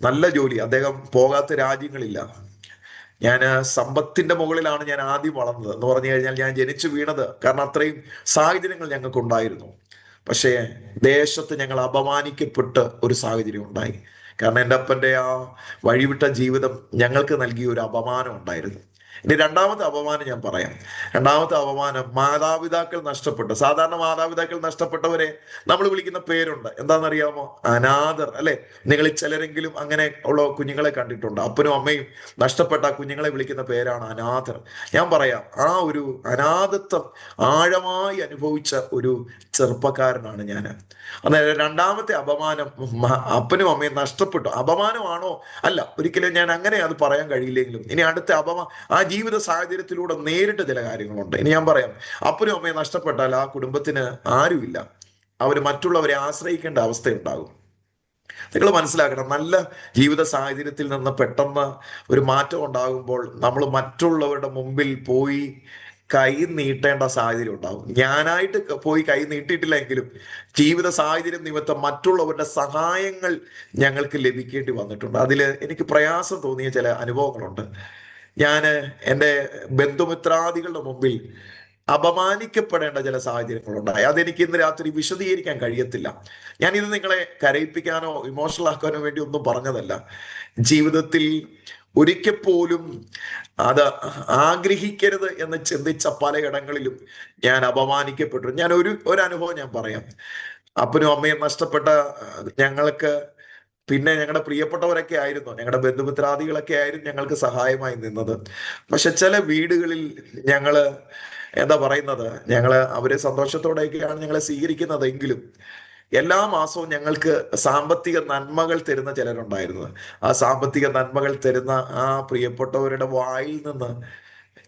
S1: നല്ല ജോലി, അദ്ദേഹം പോകാത്ത രാജ്യങ്ങളില്ല. ഞാൻ സമ്പത്തിന്റെ മുകളിലാണ് ഞാൻ ആദ്യം വളർന്നത്. എന്ന് പറഞ്ഞു കഴിഞ്ഞാൽ ഞാൻ ജനിച്ചു വീണത് കാരണം അത്രയും സാഹചര്യങ്ങൾ ഞങ്ങൾക്ക് ഉണ്ടായിരുന്നു. പക്ഷേ ദേശത്ത് ഞങ്ങൾ അപമാനിക്കപ്പെട്ട് ഒരു സാഹചര്യം ഉണ്ടായി. കാരണം എൻ്റെ അപ്പൻ്റെ ആ വഴിവിട്ട ജീവിതം ഞങ്ങൾക്ക് നൽകിയ ഒരു അപമാനം ഉണ്ടായിരുന്നു. ഇനി രണ്ടാമത്തെ അപമാനം ഞാൻ പറയാം. രണ്ടാമത്തെ അപമാനം മാതാപിതാക്കൾ നഷ്ടപ്പെട്ടു. സാധാരണ മാതാപിതാക്കൾ നഷ്ടപ്പെട്ടവരെ നമ്മൾ വിളിക്കുന്ന പേരുണ്ട്, എന്താണെന്നറിയാമോ? അനാഥർ, അല്ലെ? നിങ്ങളിൽ ചിലരെങ്കിലും അങ്ങനെ ഉള്ള കുഞ്ഞുങ്ങളെ കണ്ടിട്ടുണ്ട്. അപ്പനും അമ്മയും നഷ്ടപ്പെട്ട കുഞ്ഞുങ്ങളെ വിളിക്കുന്ന പേരാണ് അനാഥർ. ഞാൻ പറയാം, ആ ഒരു അനാഥത്വം ആഴമായി അനുഭവിച്ച ഒരു ചെറുപ്പക്കാരനാണ് ഞാൻ. അന്നേരം രണ്ടാമത്തെ അപമാനം, അപ്പനും അമ്മയും നഷ്ടപ്പെട്ടു. അപമാനമാണോ? അല്ല, ഒരിക്കലും ഞാൻ അങ്ങനെ അത് പറയാൻ കഴിയില്ലെങ്കിലും ഇനി അടുത്ത ആ ജീവിത സാഹചര്യത്തിലൂടെ നേരിട്ട് ചില കാര്യങ്ങളുണ്ട്. ഇനി ഞാൻ പറയാം, അപ്പനും അമ്മയും നഷ്ടപ്പെട്ടാൽ ആ കുടുംബത്തിന് ആരുമില്ല, അവര് മറ്റുള്ളവരെ ആശ്രയിക്കേണ്ട അവസ്ഥയുണ്ടാകും. നിങ്ങൾ മനസ്സിലാക്കണം, നല്ല ജീവിത സാഹചര്യത്തിൽ നിന്ന് പെട്ടെന്ന് ഒരു മാറ്റം ഉണ്ടാകുമ്പോൾ നമ്മൾ മറ്റുള്ളവരുടെ മുമ്പിൽ പോയി കൈ നീട്ടേണ്ട സാഹചര്യം ഉണ്ടാകും. ഞാനായിട്ട് പോയി കൈ നീട്ടിയിട്ടില്ലെങ്കിലും ജീവിത സാഹചര്യം നിമിത്തം മറ്റുള്ളവരുടെ സഹായങ്ങൾ ഞങ്ങൾക്ക് ലഭിക്കേണ്ടി വന്നിട്ടുണ്ട്. അതിൽ എനിക്ക് പ്രയാസം തോന്നിയ ചില അനുഭവങ്ങളുണ്ട്. ഞാൻ എൻ്റെ ബന്ധുമിത്രാദികളുടെ മുമ്പിൽ അപമാനിക്കപ്പെടേണ്ട ചില സാഹചര്യങ്ങളുണ്ടായി. അതെനിക്ക് ഇന്ന് രാത്രി വിശദീകരിക്കാൻ കഴിയത്തില്ല. ഞാൻ ഇത് നിങ്ങളെ കരയിപ്പിക്കാനോ ഇമോഷണൽ ആക്കാനോ വേണ്ടി ഒന്നും പറഞ്ഞതല്ല. ജീവിതത്തിൽ ഒരിക്കൽ പോലും അത് ആഗ്രഹിക്കരുത് എന്ന് ചിന്തിച്ച പലയിടങ്ങളിലും ഞാൻ അപമാനിക്കപ്പെട്ടു. ഞാൻ ഒരു അനുഭവം ഞാൻ പറയാം. അപ്പനും അമ്മയും നഷ്ടപ്പെട്ട ഞങ്ങൾക്ക് പിന്നെ ഞങ്ങളുടെ പ്രിയപ്പെട്ടവരൊക്കെ ആയിരുന്നു, ഞങ്ങളുടെ ബന്ധുമിത്രാദികളൊക്കെ ആയിരുന്നു ഞങ്ങൾക്ക് സഹായമായി നിന്നത്. പക്ഷെ ചില വീടുകളിൽ ഞങ്ങള് എന്താ പറയുന്നത്, അവരെ സന്തോഷത്തോടെയൊക്കെയാണ് ഞങ്ങളെ സ്വീകരിക്കുന്നതെങ്കിലും എല്ലാ മാസവും ഞങ്ങൾക്ക് സാമ്പത്തിക നന്മകൾ തരുന്ന ചിലരുണ്ടായിരുന്നു. ആ സാമ്പത്തിക നന്മകൾ തരുന്ന ആ പ്രിയപ്പെട്ടവരുടെ വായിൽ നിന്ന്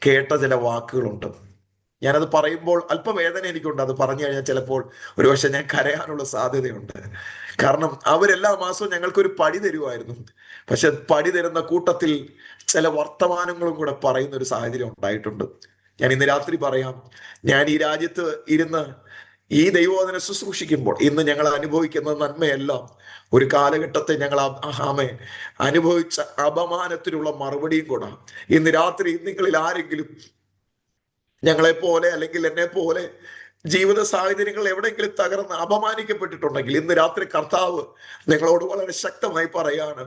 S1: കേട്ട ചില വാക്കുകളുണ്ട്. ഞാനത് പറയുമ്പോൾ അല്പം വേദന എനിക്കുണ്ട്. അത് പറഞ്ഞു കഴിഞ്ഞാൽ ചിലപ്പോൾ ഒരുപക്ഷെ ഞാൻ കരയാനുള്ള സാധ്യതയുണ്ട്. കാരണം അവരെല്ലാ മാസവും ഞങ്ങൾക്കൊരു പടി തരുമായിരുന്നു. പക്ഷെ പടി തരുന്ന കൂട്ടത്തിൽ ചില വർത്തമാനങ്ങളും കൂടെ പറയുന്ന ഒരു സാഹചര്യം ഉണ്ടായിട്ടുണ്ട്. ഞാൻ ഇന്ന് രാത്രി പറയാം, ഞാൻ ഈ രാജ്യത്ത് ഇരുന്ന് ഈ ദൈവവചനം ശുശ്രൂഷിക്കുമ്പോൾ ഇന്ന് ഞങ്ങൾ അനുഭവിക്കുന്ന നന്മയെല്ലാം ഒരു കാലഘട്ടത്തെ ഞങ്ങൾ അനുഭവിച്ച അപമാനത്തിനുള്ള മറുപടിയും കൂടെ. ഇന്ന് രാത്രി നിങ്ങളിൽ ആരെങ്കിലും ഞങ്ങളെ പോലെ അല്ലെങ്കിൽ എന്നെ പോലെ ജീവിത സാഹചര്യങ്ങൾ എവിടെയെങ്കിലും തകർന്ന് അപമാനിക്കപ്പെട്ടിട്ടുണ്ടെങ്കിൽ ഇന്ന് രാത്രി കർത്താവ് നിങ്ങളോട് വളരെ ശക്തമായി പറയാണ്,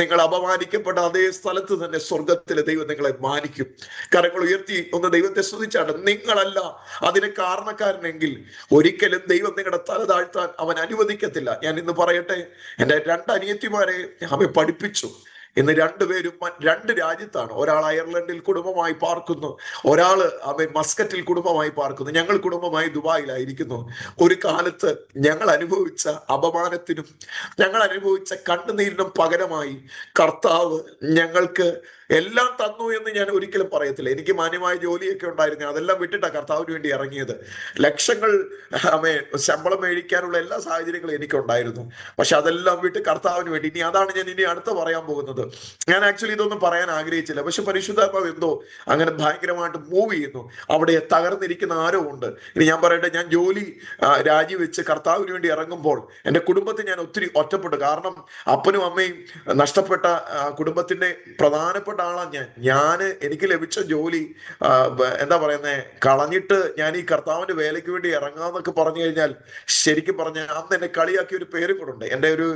S1: നിങ്ങൾ അപമാനിക്കപ്പെട്ട അതേ സ്ഥലത്ത് തന്നെ സ്വർഗത്തിലെ ദൈവം നിങ്ങളെ മാനിക്കും. കരങ്ങൾ ഉയർത്തി ഒന്ന് ദൈവത്തെ സ്തുതിച്ചാണ്. നിങ്ങളല്ല അതിന് കാരണക്കാരനെങ്കിൽ ഒരിക്കലും ദൈവം നിങ്ങളുടെ തല താഴ്ത്താൻ അവൻ അനുവദിക്കത്തില്ല. ഞാൻ ഇന്ന് പറയട്ടെ, എൻ്റെ 2 അനിയത്തിമാരെ അവൻ പഠിപ്പിച്ചു. ഇന്ന് രണ്ടുപേരും 2 രാജ്യത്താണ്. ഒരാൾ അയർലൻഡിൽ കുടുംബമായി പാർക്കുന്നു, ഒരാള് മസ്കറ്റിൽ കുടുംബമായി പാർക്കുന്നു. ഞങ്ങൾ കുടുംബമായി ദുബായിലായിരിക്കുന്നു. ഒരു കാലത്ത് ഞങ്ങൾ അനുഭവിച്ച അപമാനത്തിനും ഞങ്ങൾ അനുഭവിച്ച കണ്ണുനീരിനും പകരമായി കർത്താവ് ഞങ്ങൾക്ക് എല്ലാം തന്നു എന്ന് ഞാൻ ഒരിക്കലും പറയത്തില്ല. എനിക്ക് മാന്യമായ ജോലിയൊക്കെ ഉണ്ടായിരുന്നു, അതെല്ലാം വിട്ടിട്ടാ കർത്താവിന് വേണ്ടി ഇറങ്ങിയത്. ലക്ഷങ്ങൾ ശമ്പളം മേടിക്കാനുള്ള എല്ലാ സാഹചര്യങ്ങളും എനിക്കുണ്ടായിരുന്നു. പക്ഷെ അതെല്ലാം വിട്ട് കർത്താവിന് വേണ്ടി. അതാണ് ഞാൻ ഇനി അടുത്ത് പറയാൻ പോകുന്നത്. ഞാൻ ആക്ച്വലി ഇതൊന്നും പറയാൻ ആഗ്രഹിച്ചില്ല, പക്ഷെ പരിശുദ്ധാത്മാവ് എന്തോ അങ്ങനെ ഭയങ്കരമായിട്ട് മൂവ് ചെയ്യുന്നു. അവിടെ തകർന്നിരിക്കുന്ന ആരോ ഉണ്ട്. ഇനി ഞാൻ പറയട്ടെ, ഞാൻ ജോലി രാജിവെച്ച് കർത്താവിന് വേണ്ടി ഇറങ്ങുമ്പോൾ എൻ്റെ കുടുംബത്തെ ഞാൻ ഒത്തിരി ഒറ്റപ്പെട്ടു. കാരണം അപ്പനും അമ്മയും നഷ്ടപ്പെട്ട കുടുംബത്തിന്റെ പ്രധാനപ്പെട്ട ആളാണ് ഞാൻ. എനിക്ക് ലഭിച്ച ജോലി എന്താ പറയുന്നത് കളഞ്ഞിട്ട് ഞാൻ ഈ കർത്താവിന്റെ വേലയ്ക്ക് വേണ്ടി ഇറങ്ങാന്നൊക്കെ പറഞ്ഞു കഴിഞ്ഞാൽ ശരിക്കും പറഞ്ഞ അന്ന് എന്നെ കളിയാക്കിയ ഒരു പേരും കൂടെ ഉണ്ട്. എൻ്റെ ഒരു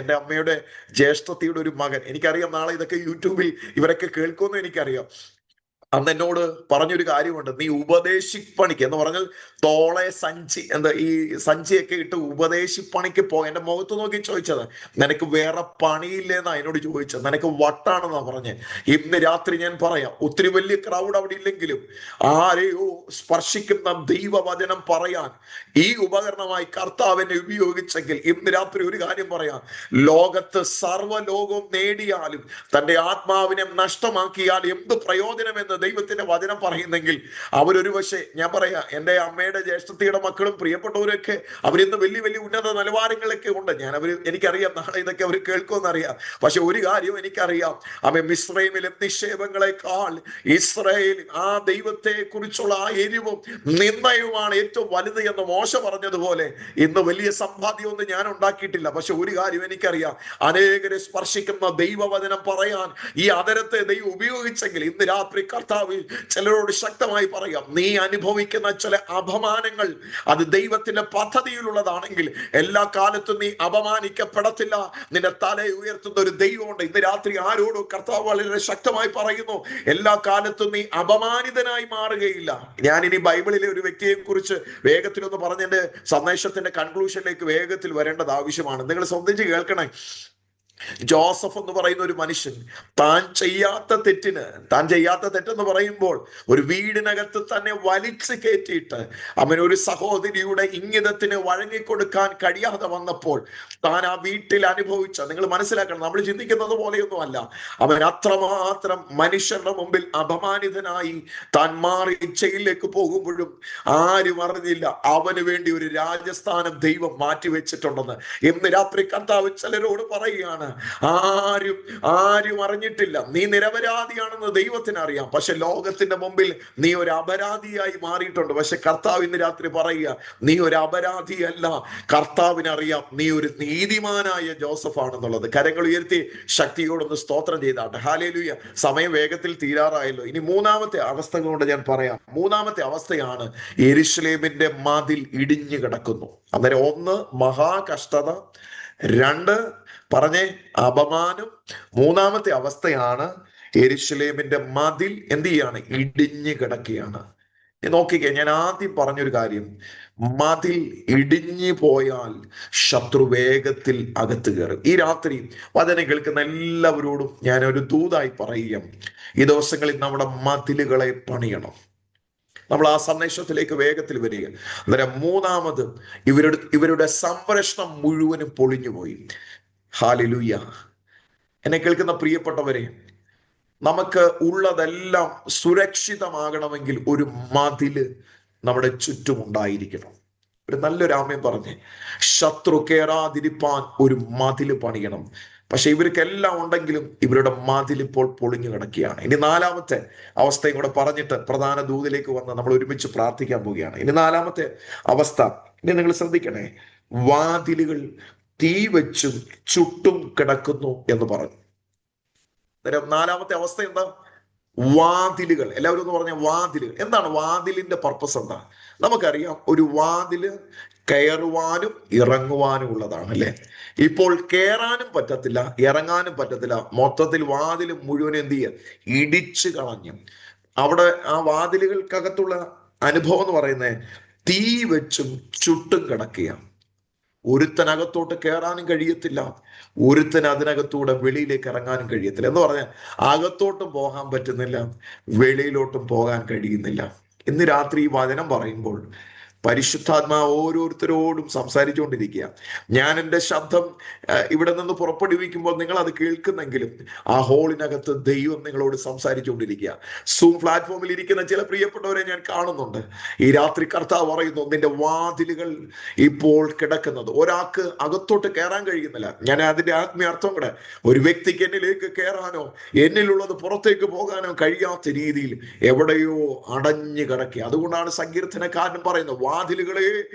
S1: എൻ്റെ അമ്മയുടെ ജ്യേഷ്ഠത്തിയുടെ ഒരു മകൻ, എനിക്കറിയാം നാളെ ഇതൊക്കെ യൂട്യൂബിൽ ഇവരൊക്കെ കേൾക്കുമെന്ന് എനിക്കറിയാം. അന്ന് എന്നോട് പറഞ്ഞൊരു കാര്യമുണ്ട്, നീ ഉപദേശിപ്പണിക്ക് എന്ന് പറഞ്ഞാൽ തോളെ സഞ്ചി എന്താ ഈ സഞ്ചിയൊക്കെ ഇട്ട് ഉപദേശിപ്പണിക്ക് എന്റെ മുഖത്ത് നോക്കി ചോദിച്ചത്, നിനക്ക് വേറെ പണിയില്ലേന്നാ എന്നോട് ചോദിച്ചത്, നിനക്ക് വട്ടാണെന്നാ പറഞ്ഞ്. ഇന്ന് രാത്രി ഞാൻ പറയാം, ഒത്തിരി വലിയ ക്രൗഡ് അവിടെ ഇല്ലെങ്കിലും ആരെയോ സ്പർശിക്കുന്ന ദൈവവചനം പറയാൻ ഈ ഉപകരണമായി കർത്താവിനെ ഉപയോഗിച്ചെങ്കിൽ ഇന്ന് രാത്രി ഒരു കാര്യം പറയാം, ലോകത്ത് സർവ്വലോകവും നേടിയാലും തന്റെ ആത്മാവിനെ നഷ്ടമാക്കിയാൽ എന്ത് പ്രയോജനമെന്ന് ദൈവത്തിന്റെ വചനം പറയുന്നെങ്കിൽ അവരൊരു പക്ഷേ, ഞാൻ പറയാ, എൻ്റെ അമ്മയുടെ ജ്യേഷ്ഠത്തിയുടെ മക്കളും പ്രിയപ്പെട്ടവരൊക്കെ അവരിന്ന് വലിയ വലിയ ഉന്നത നിലവാരങ്ങളൊക്കെ ഉണ്ട്. എനിക്കറിയാം നാളെ ഇതൊക്കെ അവർ കേൾക്കുമെന്നറിയാം. പക്ഷെ ഒരു കാര്യം എനിക്കറിയാം, മിസ്രൈമിലെ നിക്ഷേപങ്ങളെക്കാൾ ഇസ്രായേൽ ആ ദൈവത്തെ കുറിച്ചുള്ള ആ എരിവും നിന്ദയുമാണ് ഏറ്റവും വലുത് എന്ന് മോശ പറഞ്ഞതുപോലെ ഇന്ന് വലിയ സമ്പാദ്യമൊന്നും ഞാൻ ഉണ്ടാക്കിയിട്ടില്ല. പക്ഷെ ഒരു കാര്യം എനിക്കറിയാം, അനേകരെ സ്പർശിക്കുന്ന ദൈവവചനം പറയാൻ ഈ അതരത്തെ ദൈവം ഉപയോഗിച്ചെങ്കിൽ ഇന്ന് രാത്രി കർത്താവ് ചിലരോട് ശക്തമായി പറയാം, നീ അനുഭവിക്കുന്ന ചില അപമാനങ്ങൾ അത് ദൈവത്തിന്റെ പദ്ധതിയിലുള്ളതാണെങ്കിൽ എല്ലാ കാലത്തും നീ അപമാനിക്കപ്പെടത്തില്ല. നിന്റെ തലയെ ഉയർത്തുന്ന ഒരു ദൈവമുണ്ട്. ഇന്ന് രാത്രി ആരോടും കർത്താവ് വളരെ ശക്തമായി പറയുന്നു, എല്ലാ കാലത്തും നീ അപമാനിതനായി മാറുകയില്ല. ഞാൻ ഇനി ബൈബിളിലെ ഒരു വ്യക്തിയെ കുറിച്ച് വേഗത്തിലൊന്ന് പറഞ്ഞതിന്റെ സന്ദേശത്തിന്റെ കൺക്ലൂഷനിലേക്ക് വേഗത്തിൽ വരേണ്ടത് ആവശ്യമാണ്. നിങ്ങൾ ശ്രദ്ധിച്ച് കേൾക്കണേ. ജോസഫ് എന്ന് പറയുന്ന ഒരു മനുഷ്യൻ താൻ ചെയ്യാത്ത തെറ്റെന്ന് പറയുമ്പോൾ ഒരു വീടിനകത്ത് തന്നെ വലിച്ചു കയറ്റിയിട്ട് അവൻ ഒരു സഹോദരിയുടെ ഇംഗിതത്തിന് വഴങ്ങിക്കൊടുക്കാൻ കഴിയാതെ വന്നപ്പോൾ താൻ ആ വീട്ടിൽ അനുഭവിച്ച, നിങ്ങൾ മനസ്സിലാക്കണം, നമ്മൾ ചിന്തിക്കുന്നത് പോലെയൊന്നും അല്ല, അവൻ അത്രമാത്രം മനുഷ്യരുടെ മുമ്പിൽ അപമാനിതനായി താൻ മാറി ജയിലിലേക്ക് പോകുമ്പോഴും ആരും അറിഞ്ഞില്ല അവന് വേണ്ടി ഒരു രാജസ്ഥാനം ദൈവം മാറ്റിവെച്ചിട്ടുണ്ടെന്ന്. ഇന്ന് രാത്രി കർത്താവ് ചിലരോട് പറയുകയാണ്, ആരും അറിഞ്ഞിട്ടില്ല, നീ നിരപരാധിയാണെന്ന് ദൈവത്തിന് അറിയാം, പക്ഷെ ലോകത്തിന്റെ മുമ്പിൽ നീ ഒരു അപരാധിയായി മാറിയിട്ടുണ്ട്. പക്ഷെ കർത്താവ് ഇന്ന് രാത്രി പറയുക, നീ ഒരു അപരാധിയല്ല, കർത്താവിനറിയാം നീ ഒരു നീതിമാനായ ജോസഫ് ആണെന്നുള്ളത്. കരങ്ങൾ ഉയർത്തി ശക്തിയോടൊന്ന് സ്തോത്രം ചെയ്താട്ടെ. ഹല്ലേലൂയ. സമയം വേഗത്തിൽ തീരാറായല്ലോ. ഇനി മൂന്നാമത്തെ അവസ്ഥ കൊണ്ട് ഞാൻ പറയാം. മൂന്നാമത്തെ അവസ്ഥയാണ് യെരൂശലേമിന്റെ മതിൽ ഇടിഞ്ഞു കിടക്കുന്നു. അന്നേരം ഒന്ന് മഹാകഷ്ടത, രണ്ട് പറഞ്ഞേ അപമാനം, മൂന്നാമത്തെ അവസ്ഥയാണ് യെരൂശലേമിന്റെ മതിൽ എന്ത് ചെയ്യാണ്, ഇടിഞ്ഞു കിടക്കുകയാണ്. നോക്കിക്കേ, ഞാൻ ആദ്യം പറഞ്ഞൊരു കാര്യം, മതിൽ ഇടിഞ്ഞു പോയാൽ ശത്രു വേഗത്തിൽ അകത്ത് കയറും. ഈ രാത്രി വചനം കേൾക്കുന്ന എല്ലാവരോടും ഞാൻ ഒരു ദൂതായി പറയുക, ഈ ദിവസങ്ങളിൽ നമ്മുടെ മതിലുകളെ പണിയണം. നമ്മൾ ആ സന്ദേശത്തിലേക്ക് വേഗത്തിൽ വരിക. അന്നേരം മൂന്നാമത് ഇവരുടെ സംരക്ഷണം മുഴുവനും പൊളിഞ്ഞുപോയി. ഹല്ലേലൂയ. എന്നെ കേൾക്കുന്ന പ്രിയപ്പെട്ടവരെ, നമുക്ക് ഉള്ളതെല്ലാം സുരക്ഷിതമാകണമെങ്കിൽ ഒരു മതില് നമ്മുടെ ചുറ്റും ഉണ്ടായിരിക്കണം. ഒരു നല്ലൊരു ആമേൻ പറഞ്ഞേ. ശത്രു കയറാതിരിപ്പാൻ ഒരു മതില് പണിയണം. പക്ഷെ ഇവർക്കെല്ലാം ഉണ്ടെങ്കിലും ഇവരുടെ മതിൽ ഇപ്പോൾ പൊളിഞ്ഞു കിടക്കുകയാണ്. ഇനി നാലാമത്തെ അവസ്ഥയും കൂടെ പറഞ്ഞിട്ട് പ്രധാന ദൂതിലേക്ക് വന്ന് നമ്മൾ ഒരുമിച്ച് പ്രാർത്ഥിക്കാൻ പോവുകയാണ്. ഇനി നാലാമത്തെ അവസ്ഥ, ഇനി നിങ്ങൾ ശ്രദ്ധിക്കണേ, വാതിലുകൾ തീ വെച്ചും ചുട്ടും കിടക്കുന്നു എന്ന് പറഞ്ഞു. നാലാമത്തെ അവസ്ഥ എന്താ? വാതിലുകൾ. എല്ലാവരും ഒന്ന് പറഞ്ഞ വാതിലുകൾ. എന്താണ് വാതിലിന്റെ പർപ്പസ്? എന്താ? നമുക്കറിയാം, ഒരു വാതില് കയറുവാനും ഇറങ്ങുവാനും ഉള്ളതാണ്, അല്ലെ? ഇപ്പോൾ കയറാനും പറ്റത്തില്ല, ഇറങ്ങാനും പറ്റത്തില്ല. മൊത്തത്തിൽ വാതിൽ മുഴുവൻ എന്ത് ചെയ്യുക, ഇടിച്ചു കളഞ്ഞു. അവിടെ ആ വാതിലുകൾക്കകത്തുള്ള അനുഭവം എന്ന് പറയുന്നത് തീ വെച്ചും ചുട്ടും കിടക്കുകയാണ്. ഒരുത്തനകത്തോട്ട് കയറാനും കഴിയത്തില്ല, ഒരുത്തന് അതിനകത്തൂടെ വെളിയിലേക്ക് ഇറങ്ങാനും കഴിയത്തില്ല. എന്ന് പറഞ്ഞാൽ അകത്തോട്ടും പോകാൻ പറ്റുന്നില്ല, വെളിയിലോട്ടും പോകാൻ കഴിയുന്നില്ല. ഇന്ന് രാത്രി ഈ വചനം പറയുമ്പോൾ പരിശുദ്ധാത്മാവ് ഓരോരുത്തരോടും സംസാരിച്ചുകൊണ്ടിരിക്കുക. ഞാൻ എൻ്റെ ശബ്ദം ഇവിടെ നിന്ന് പുറപ്പെടുവിക്കുമ്പോൾ നിങ്ങൾ അത് കേൾക്കുന്നെങ്കിലും ആ ഹോളിനകത്ത് ദൈവം നിങ്ങളോട് സംസാരിച്ചുകൊണ്ടിരിക്കുക. സൂം പ്ലാറ്റ്ഫോമിൽ ഇരിക്കുന്ന ചില പ്രിയപ്പെട്ടവരെ ഞാൻ കാണുന്നുണ്ട്. ഈ രാത്രി കർത്താവ് പറയുന്നു, നിന്റെ വാതിലുകൾ ഇപ്പോൾ കിടക്കുന്നത്. ഒരാൾക്ക് അകത്തോട്ട് കയറാൻ കഴിയുന്നില്ല. ഞാൻ അതിന്റെ ആത്മീയ അർത്ഥം കൂടെ, ഒരു വ്യക്തിക്ക് എന്നിലേക്ക് കയറാനോ എന്നിലുള്ളത് പുറത്തേക്ക് പോകാനോ കഴിയാത്ത രീതിയിൽ എവിടെയോ അടഞ്ഞു കിടക്കുക. അതുകൊണ്ടാണ് സങ്കീർത്തനക്കാരൻ പറയുന്നത്, വാതിലുകളെ,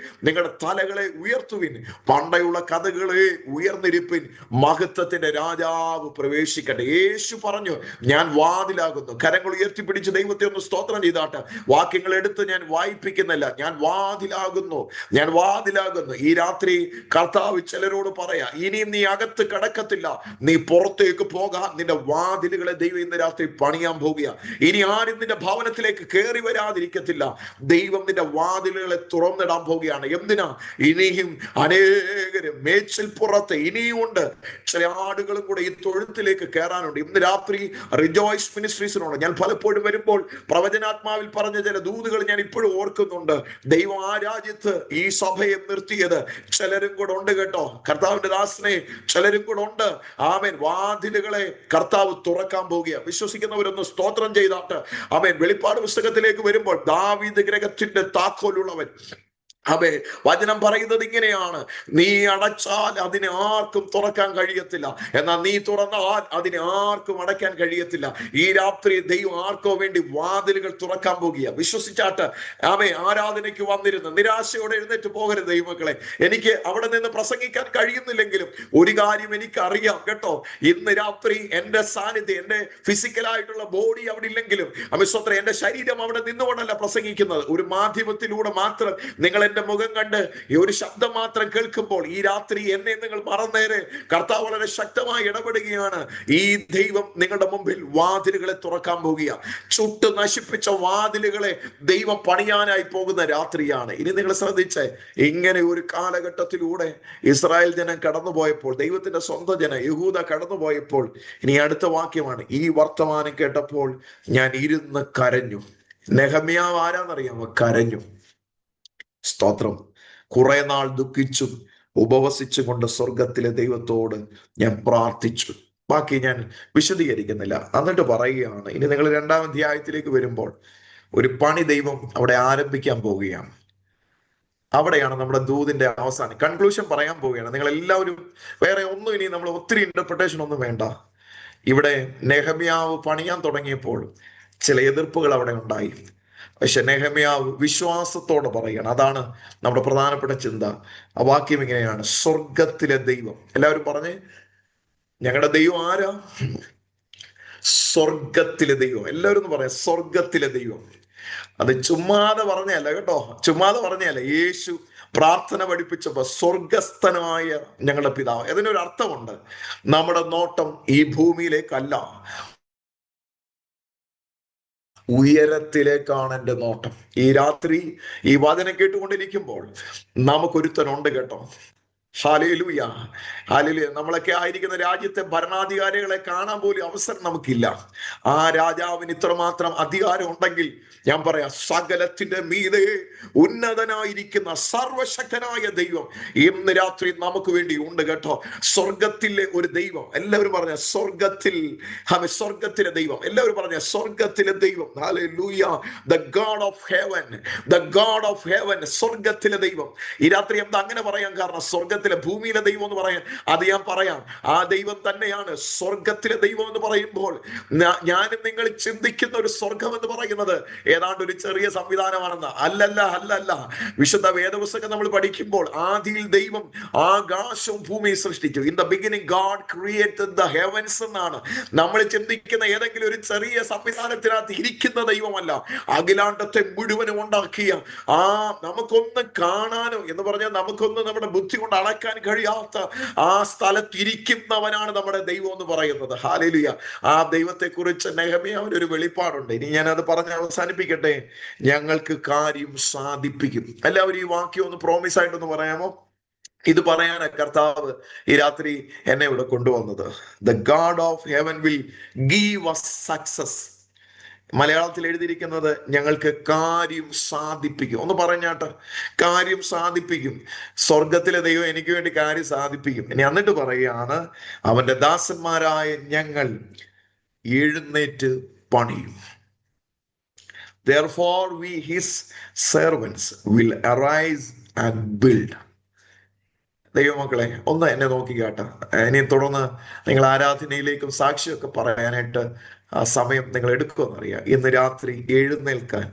S1: നിങ്ങളുടെ തലകളെ ഉയർത്തുവിൻ, പണ്ടയുള്ള കഥകളെ ഉയർന്നിരിപ്പിൻ, മഹത്വത്തിന്റെ രാജാവ് പ്രവേശിക്കട്ടെ. യേശു പറഞ്ഞു, ഞാൻ വാതിലാകുന്നു. കരങ്ങൾ ഉയർത്തിപ്പിടിച്ച് ദൈവത്തെ ഒന്ന് സ്തോത്രം ചെയ്താട്ടെ. വാക്യങ്ങൾ എടുത്ത് ഞാൻ വായിപ്പിക്കുന്നില്ല. ഞാൻ വാതിലാകുന്നു, ഞാൻ വാതിലാകുന്നു. ഈ രാത്രി കർത്താവ് ചിലരോട് പറയാ, ഇനിയും നീ അകത്ത് കടക്കത്തില്ല, നീ പുറത്തേക്ക് പോകാൻ നിന്റെ വാതിലുകളെ ദൈവം ഇന്ന് രാത്രി പണിയാൻ പോകുക. ഇനി ആരും നിന്റെ ഭവനത്തിലേക്ക് കയറി വരാതിരിക്കത്തില്ല. ദൈവം നിന്റെ വാതിലുകളെ തുറന്നിടാൻ പോവുകയാണ്. എന്തിനാ? ഇനിയും അനേകരും മേച്ചിൽ പുറത്ത് ഇനിയും ഉണ്ട്. ചില ആടുകളും കൂടെ ഈ തൊഴുത്തിലേക്ക് കയറാനുണ്ട്. ഇന്ന് രാത്രി റിജോയ്സ് മിനിസ്ട്രീസിനോട് ഞാൻ പലപ്പോഴും വരുമ്പോൾ പ്രവചനാത്മാവിൽ പറഞ്ഞ ചില ദൂതുകൾ ഞാൻ ഇപ്പോഴും ഓർക്കുന്നുണ്ട്. ദൈവം ആ രാജ്യത്ത് ഈ സഭയെ നിർത്തിയത് ചിലരും കൂടെ ഉണ്ട് കേട്ടോ. കർത്താവിന്റെ ദാസനെ ചിലരും കൂടെ ഉണ്ട്. ആമേൻ. വാതിലുകളെ കർത്താവ് തുറക്കാൻ പോവുക. വിശ്വസിക്കുന്നവരൊന്ന് സ്തോത്രം ചെയ്താട്ട്. ആമേൻ. വെളിപ്പാട് പുസ്തകത്തിലേക്ക് വരുമ്പോൾ ദാവീദ് ഗൃഹത്തിന്റെ താക്കോലുള്ളവൻ. അതെ, വചനം പറയുന്നത് ഇങ്ങനെയാണ്, നീ അടച്ചാൽ അതിനെ ആർക്കും തുറക്കാൻ കഴിയത്തില്ല, എന്നാൽ നീ തുറന്നാൽ അതിനെ ആർക്കും അടയ്ക്കാൻ കഴിയത്തില്ല. ഈ രാത്രി ദൈവം ആർക്കോ വേണ്ടി വാതിലുകൾ തുറക്കാൻ പോകുക. വിശ്വസിച്ചാട്ട് ആമേ. ആരാധനയ്ക്ക് വന്നിരുന്ന് നിരാശയോടെ എഴുന്നേറ്റ് പോകരുത് ദൈവമക്കളെ. എനിക്ക് അവിടെ നിന്ന് പ്രസംഗിക്കാൻ കഴിയുന്നില്ലെങ്കിലും ഒരു കാര്യം എനിക്ക് അറിയാം കേട്ടോ. ഇന്ന് രാത്രി എന്റെ സാന്നിധ്യം, എന്റെ ഫിസിക്കലായിട്ടുള്ള ബോഡി അവിടെ ഇല്ലെങ്കിലും അമിസ്വത്ര എന്റെ ശരീരം അവിടെ നിന്നുകൊണ്ടല്ല പ്രസംഗിക്കുന്നത്. ഒരു മാധ്യമത്തിലൂടെ മാത്രം നിങ്ങൾ എന്റെ മുഖം കണ്ട് ഈ ഒരു ശബ്ദം മാത്രം കേൾക്കുമ്പോൾ ഈ രാത്രി എന്നെ നിങ്ങൾ മറന്നേരെ. കർത്താവ് വളരെ ശക്തമായി ഇടപെടുകയാണ്. ഈ ദൈവം നിങ്ങളുടെ മുമ്പിൽ വാതിലുകളെ തുറക്കാൻ പോകുക. ചുട്ട് നശിപ്പിച്ച വാതിലുകളെ ദൈവം പണിയാനായി പോകുന്ന രാത്രിയാണ്. ഇനി നിങ്ങൾ ശ്രദ്ധിച്ചേ, ഇങ്ങനെ ഒരു കാലഘട്ടത്തിലൂടെ ഇസ്രായേൽ ജനം കടന്നുപോയപ്പോൾ, ദൈവത്തിന്റെ സ്വന്തം ജനം യഹൂദ കടന്നുപോയപ്പോൾ, ഇനി അടുത്ത വാക്യമാണ്, ഈ വർത്തമാനം കേട്ടപ്പോൾ ഞാൻ ഇരുന്ന് കരഞ്ഞു. നെഹമ്യാവ് ആരാന്നറിയാമോ? കരഞ്ഞു. സ്തോത്രം. കുറെ നാൾ ദുഃഖിച്ചും ഉപവസിച്ചും കൊണ്ട് സ്വർഗത്തിലെ ദൈവത്തോട് ഞാൻ പ്രാർത്ഥിച്ചു. ബാക്കി ഞാൻ വിശദീകരിക്കുന്നില്ല. എന്നിട്ട് പറയുകയാണ്, ഇനി നിങ്ങൾ 2-ാം അധ്യായത്തിലേക്ക് വരുമ്പോൾ ഒരു പണി ദൈവം അവിടെ ആരംഭിക്കാൻ പോവുകയാണ്. അവിടെയാണ് നമ്മുടെ ദൂതിന്റെ അവസാനം, കൺക്ലൂഷൻ പറയാൻ പോവുകയാണ്. നിങ്ങൾ എല്ലാവരും വേറെ ഒന്നും ഇനി നമ്മൾ ഒത്തിരി ഇന്റർപ്രിട്ടേഷൻ ഒന്നും വേണ്ട. ഇവിടെ നെഹമ്യാവ് പണിയാൻ തുടങ്ങിയപ്പോൾ ചില എതിർപ്പുകൾ അവിടെ ഉണ്ടായി. പക്ഷെ നെഹമ്യാവ് വിശ്വാസത്തോടെ പറയണം. അതാണ് നമ്മുടെ പ്രധാനപ്പെട്ട ചിന്ത. ആ വാക്യം ഇങ്ങനെയാണ്, സ്വർഗത്തിലെ ദൈവം. എല്ലാവരും പറഞ്ഞേ, ഞങ്ങളുടെ ദൈവം ആരാ? സ്വർഗത്തിലെ ദൈവം. എല്ലാവരും ഒന്ന് പറയാം, സ്വർഗത്തിലെ ദൈവം. അത് ചുമ്മാതെ പറഞ്ഞല്ല കേട്ടോ, ചുമ്മാതെ പറഞ്ഞല്ല. യേശു പ്രാർത്ഥന പഠിപ്പിച്ചപ്പോ സ്വർഗസ്ഥനായ ഞങ്ങളുടെ പിതാവ്, അതിനൊരു അർത്ഥമുണ്ട്. നമ്മുടെ നോട്ടം ഈ ഭൂമിയിലേക്കല്ല, ഉയരത്തിലേക്കാണ് എൻ്റെ നോട്ടം. ഈ രാത്രി ഈ വചനം കേട്ടുകൊണ്ടിരിക്കുമ്പോൾ നമുക്കൊരുത്തനുണ്ട് കേട്ടോ. Hallelujah, hallelujah. നമ്മളൊക്കെ ആയിരിക്കുന്ന രാജ്യത്തെ ഭരണാധികാരികളെ കാണാൻ പോലും അവസരം നമുക്കില്ല. ആ രാജാവിന് ഇത്രമാത്രം അധികാരം ഉണ്ടെങ്കിൽ ഞാൻ പറയാം, സകലത്തിന്റെ മീതെ ഉന്നതനായിരിക്കുന്ന സർവശക്തനായ ദൈവം ഇന്ന് രാത്രി നമുക്ക് വേണ്ടി ഉണ്ട് കേട്ടോ. സ്വർഗത്തിലെ ഒരു ദൈവം. എല്ലാവരും പറഞ്ഞ സ്വർഗത്തിൽ, സ്വർഗത്തിലെ ദൈവം. എല്ലാവരും പറഞ്ഞ സ്വർഗത്തിലെ ദൈവം. Hallelujah. The God of heaven, the God of heaven. സ്വർഗത്തിലെ ദൈവം. ഈ രാത്രി എന്താ അങ്ങനെ പറയാൻ കാരണം? സ്വർഗത്തിലെ, ഭൂമിയിലെ ദൈവം എന്ന് പറയാൻ, അത് ഞാൻ പറയാം, ആ ദൈവം തന്നെയാണ് സ്വർഗത്തിലെ ദൈവം എന്ന് പറയുമ്പോൾ. ഞാനും നിങ്ങൾ ചിന്തിക്കുന്ന ഒരു സ്വർഗം എന്ന് പറയുന്നത് ഏതാണ്ട് ഒരു ചെറിയ സംവിധാനമാണെന്ന് അല്ലല്ല. വിശുദ്ധ വേദപുസ്തകം നമ്മൾ പഠിക്കുമ്പോൾ ആദിയിൽ ദൈവം ആകാശവും ഭൂമിയും സൃഷ്ടിച്ചു. In the beginning God created the heavens എന്നാണ്. നമ്മൾ ചിന്തിക്കുന്ന ഏതെങ്കിലും ഒരു ചെറിയ സംവിധാനത്തിനകത്ത് ഇരിക്കുന്ന ദൈവമല്ല, അഖിലാണ്ടത്തെ മുഴുവനും ഉണ്ടാക്കിയ ആ നമുക്കൊന്ന് കാണാനോ എന്ന് പറഞ്ഞാൽ നമുക്കൊന്ന് നമ്മുടെ ബുദ്ധി കൊണ്ട് അളക്കാൻ കഴിയാത്ത ആ സ്ഥലത്തിരിക്കുന്നവനാണ് നമ്മുടെ ദൈവം എന്ന് പറയുന്നത്. ഹല്ലേലൂയ. ആ ദൈവത്തെ കുറിച്ച് നെഹമ്യാവിന് ഒരു വെളിപ്പാടുണ്ട്. ഇനി ഞാനത് പറഞ്ഞ് അവസാനിപ്പിക്കട്ടെ. ഞങ്ങൾക്ക് കാര്യം സാധിപ്പിക്കും. എല്ലാവരും ഈ വാക്യം ഒന്ന് പ്രോമിസ് ആയിട്ടൊന്ന് പറയാമോ? ഇത് പറയാനാ കർത്താവ് ഈ രാത്രി എന്നെ ഇവിടെ കൊണ്ടുവന്നത്. The God of heaven will give us success. മലയാളത്തിൽ എഴുതിയിരിക്കുന്നത് ഞങ്ങൾക്ക് കാര്യം സാധിപ്പിക്കും. ഒന്ന് പറഞ്ഞാട്ട്, കാര്യം സാധിപ്പിക്കും. സ്വർഗത്തിലെ ദൈവം എനിക്ക് വേണ്ടി കാര്യം സാധിപ്പിക്കും. ഇനി എന്നിട്ട് പറയുകയാണ്, അവന്റെ ദാസന്മാരായ ഞങ്ങൾ എഴുന്നേറ്റ് പണിയും. Therefore we his servants will arise and build. ദൈവമക്കളെ ഒന്ന് എന്നെ നോക്കി കേട്ടോ. ഇനി തുടർന്ന് നിങ്ങൾ ആരാധനയിലേക്കും സാക്ഷിയൊക്കെ പറയാനായിട്ട് ആ സമയം നിങ്ങൾ എടുക്കുമെന്നറിയാം. ഇന്ന് രാത്രി എഴുന്നേൽക്കാൻ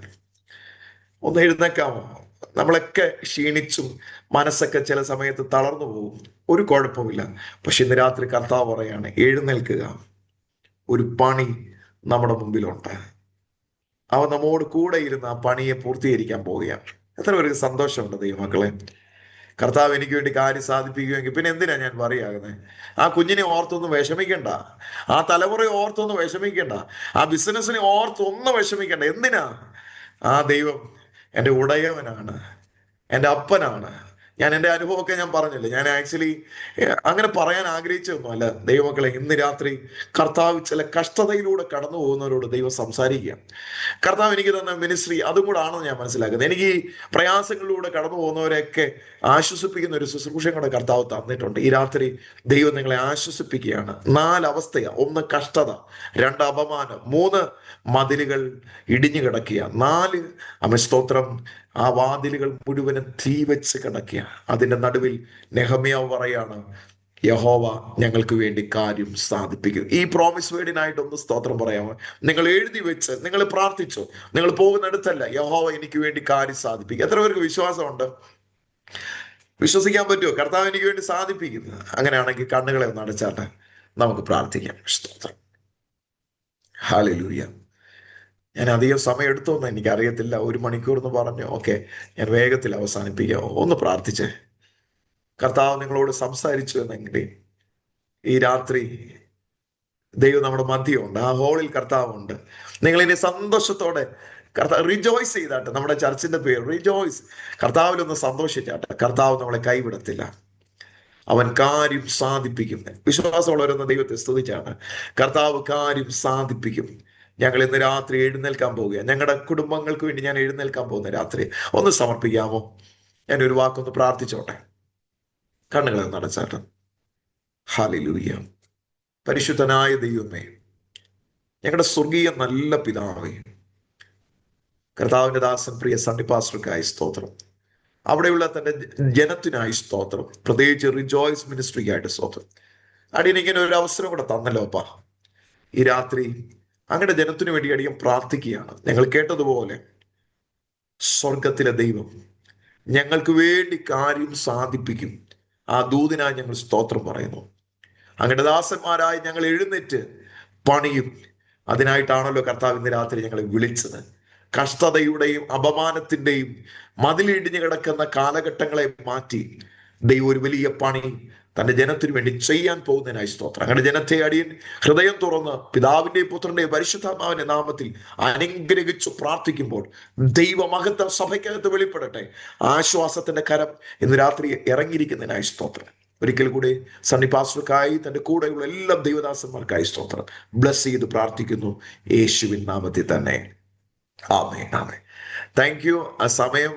S1: ഒന്ന് എഴുന്നേക്കാമോ? നമ്മളൊക്കെ ക്ഷീണിച്ചും മനസ്സൊക്കെ ചില സമയത്ത് തളർന്നു പോകും. ഒരു കുഴപ്പമില്ല. പക്ഷെ ഇന്ന് രാത്രി കർത്താവ് പറയാണ്, എഴുന്നേൽക്കുക, ഒരു പണി നമ്മുടെ മുമ്പിലുണ്ട്. അവൻ നമ്മോട് കൂടെ ഇരുന്ന് ആ പണിയെ പൂർത്തീകരിക്കാൻ പോവുകയാണ്. എത്ര പേർക്ക് സന്തോഷമുണ്ട് ദൈവമക്കളെ? കർത്താവ് എനിക്ക് വേണ്ടി കാര്യം സാധിപ്പിക്കുമെങ്കിൽ പിന്നെ എന്തിനാ ഞാൻ പറയാകുന്നത്? ആ കുഞ്ഞിനെ ഓർത്തൊന്നും വിഷമിക്കണ്ട, ആ തലമുറയെ ഓർത്തൊന്നും വിഷമിക്കണ്ട, ആ ബിസിനസ്സിനെ ഓർത്തൊന്നും വിഷമിക്കണ്ട. എന്തിനാ? ആ ദൈവം എൻ്റെ ഉടയവനാണ്, എൻ്റെ അപ്പനാണ്. ഞാൻ എൻ്റെ അനുഭവമൊക്കെ ഞാൻ പറഞ്ഞില്ലേ, ഞാൻ ആക്ച്വലി അങ്ങനെ പറയാൻ ആഗ്രഹിച്ചതൊന്നുമല്ല ദൈവമക്കളെ. ഇന്ന് രാത്രി കർത്താവ് ചില കഷ്ടതയിലൂടെ കടന്നു പോകുന്നവരോട് ദൈവം സംസാരിക്കുക. കർത്താവ് എനിക്ക് തന്ന മിനിസ്ട്രി അതും കൂടെ ആണെന്ന് ഞാൻ മനസ്സിലാക്കുന്നത്. എനിക്ക് ഈ പ്രയാസങ്ങളിലൂടെ കടന്നു പോകുന്നവരെയൊക്കെ ആശ്വസിപ്പിക്കുന്ന ഒരു ശുശ്രൂഷയും കൂടെ കർത്താവ് തന്നിട്ടുണ്ട്. ഈ രാത്രി ദൈവം നിങ്ങളെ ആശ്വസിപ്പിക്കുകയാണ്. 4 അവസ്ഥയാണ്. 1 കഷ്ടത, 2 അപമാനം, 3 മതിലുകൾ ഇടിഞ്ഞു കിടക്കുക, 4 സ്തോത്രം ആ വാതിലുകൾ മുഴുവനും തീ വെച്ച് കിടക്കുക. അതിന്റെ നടുവിൽ നെഹമ്യാവ് പറയാണ്, യഹോവ ഞങ്ങൾക്ക് വേണ്ടി കാര്യം സാധിപ്പിക്കും. ഈ പ്രോമിസ് വേർഡിനായിട്ടൊന്ന് സ്തോത്രം പറയാമോ? നിങ്ങൾ എഴുതി വെച്ച് നിങ്ങൾ പ്രാർത്ഥിച്ചു, നിങ്ങൾ പോകുന്നിടത്തല്ല, യഹോവ എനിക്ക് വേണ്ടി കാര്യം സാധിപ്പിക്കും. എത്ര പേർക്ക് വിശ്വാസമുണ്ട്? വിശ്വസിക്കാൻ പറ്റുമോ കർത്താവ് എനിക്ക് വേണ്ടി സാധിപ്പിക്കുന്നത്? അങ്ങനെയാണെങ്കിൽ കണ്ണുകളെ ഒന്ന് അടച്ചാട്ടെ, നമുക്ക് പ്രാർത്ഥിക്കാം. സ്തോത്രം. ഹല്ലേലൂയ. ഞാൻ അധികം സമയം എടുത്തോന്ന് എനിക്കറിയത്തില്ല. 1 മണിക്കൂർ എന്ന് പറഞ്ഞു. ഓക്കെ, ഞാൻ വേഗത്തിൽ അവസാനിപ്പിക്കാം. ഒന്ന് പ്രാർത്ഥിച്ചേ. കർത്താവ് നിങ്ങളോട് സംസാരിച്ചു എന്നെങ്കിൽ ഈ രാത്രി ദൈവം നമ്മുടെ മധ്യമുണ്ട്, ആ ഹോളിൽ കർത്താവുണ്ട്. നിങ്ങൾ ഇനി സന്തോഷത്തോടെ കർത്താവ് റിജോയ്സ് ചെയ്താട്ടെ. നമ്മുടെ ചർച്ചിന്റെ പേര് റിജോയ്സ്. കർത്താവിലൊന്ന് സന്തോഷിച്ചാട്ടെ. കർത്താവ് നമ്മളെ കൈവിടത്തില്ല, അവൻ കാര്യം സാധിപ്പിക്കും. വിശ്വാസമുള്ളവരൊന്ന് ദൈവത്തെ സ്തുതിച്ചാണ്. കർത്താവ് കാര്യം സാധിപ്പിക്കും. ഞങ്ങൾ ഇന്ന് രാത്രി എഴുന്നേൽക്കാൻ പോവുക. ഞങ്ങളുടെ കുടുംബങ്ങൾക്ക് വേണ്ടി ഞാൻ എഴുന്നേൽക്കാൻ പോകുന്ന രാത്രി ഒന്ന് സമർപ്പിക്കാമോ? ഞാൻ ഒരു വാക്കൊന്ന് പ്രാർത്ഥിച്ചോട്ടെ. കണ്ണുകളെ നടച്ചാട്ടെ. ഹല്ലേലൂയ. പരിശുദ്ധനായ ദൈവമേ, ഞങ്ങളുടെ സ്വർഗീയ നല്ല പിതാവേ, കർത്താവിന്റെ ദാസൻ പ്രിയ സണ്ണി പാസ്റ്റർക്കായി സ്തോത്രം. അവിടെയുള്ള തന്റെ ജനത്തിനായി സ്തോത്രം. പ്രത്യേകിച്ച് റിജോയ്സ് മിനിസ്ട്രിക്കായിട്ട് സ്തോത്രം. അടിയനിങ്ങനെ ഒരു അവസരം കൂടെ തന്നല്ലോ അപ്പാ. ഈ രാത്രി അങ്ങയുടെ ജനത്തിനു വേണ്ടി അടിയൻ പ്രാർത്ഥിക്കുകയാണ്. ഞങ്ങൾ കേട്ടതുപോലെ സ്വർഗത്തിലെ ദൈവം ഞങ്ങൾക്ക് വേണ്ടി കാര്യം സാധിപ്പിക്കും. ആ ദൂതിനായി ഞങ്ങൾ സ്തോത്രം പറയുന്നു. അങ്ങയുടെ ദാസന്മാരായി ഞങ്ങൾ എഴുന്നേറ്റ് പണിയും. അതിനായിട്ടാണല്ലോ കർത്താവ് ഇന്ന് രാത്രി ഞങ്ങളെ വിളിച്ചത്. കഷ്ടതയുടെയും അപമാനത്തിന്റെയും മതിലിടിഞ്ഞു കിടക്കുന്ന കാലഘട്ടങ്ങളെ മാറ്റി ദൈവം ഒരു വലിയ പണി തന്റെ ജനത്തിനു വേണ്ടി ചെയ്യാൻ പോകുന്നതിനായി സ്തോത്രം. അങ്ങനെ ജനത്തെ അടിയൻ ഹൃദയം തുറന്ന് പിതാവിന്റെയും പുത്രന്റെയും പരിശുദ്ധാത്മാവിന്റെ നാമത്തിൽ അനുഗ്രഹിച്ചു പ്രാർത്ഥിക്കുമ്പോൾ ദൈവമഹത്വ സഭയ്ക്കകത്ത് വെളിപ്പെടട്ടെ. ആശ്വാസത്തിന്റെ കരം ഇന്ന് രാത്രി ഇറങ്ങിയിരിക്കുന്നതിനായി സ്തോത്രം. ഒരിക്കൽ കൂടി സണ്ണി പാസ്റ്റർക്കായി തന്റെ കൂടെയുള്ള എല്ലാ ദൈവദാസന്മാർക്കായി സ്തോത്രം. ബ്ലസ് ചെയ്ത് പ്രാർത്ഥിക്കുന്നു യേശുവിൻ നാമത്തിൽ തന്നെ. ആമേൻ, ആമേൻ. Thank you. ആ സമയം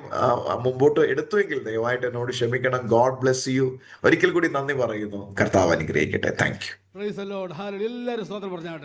S1: മുമ്പോട്ട് എടുത്തുവെങ്കിൽ ദയവായിട്ട് എന്നോട് ക്ഷമിക്കണം. God bless you. ഒരിക്കൽ കൂടി നന്ദി പറയുന്നു. കർത്താവ് അനുഗ്രഹിക്കട്ടെ. Thank you.
S2: Praise the Lord. ഹല്ലേലൂയ. എല്ലാവരും സ്തോത്രം പറഞ്ഞാട്ടെ.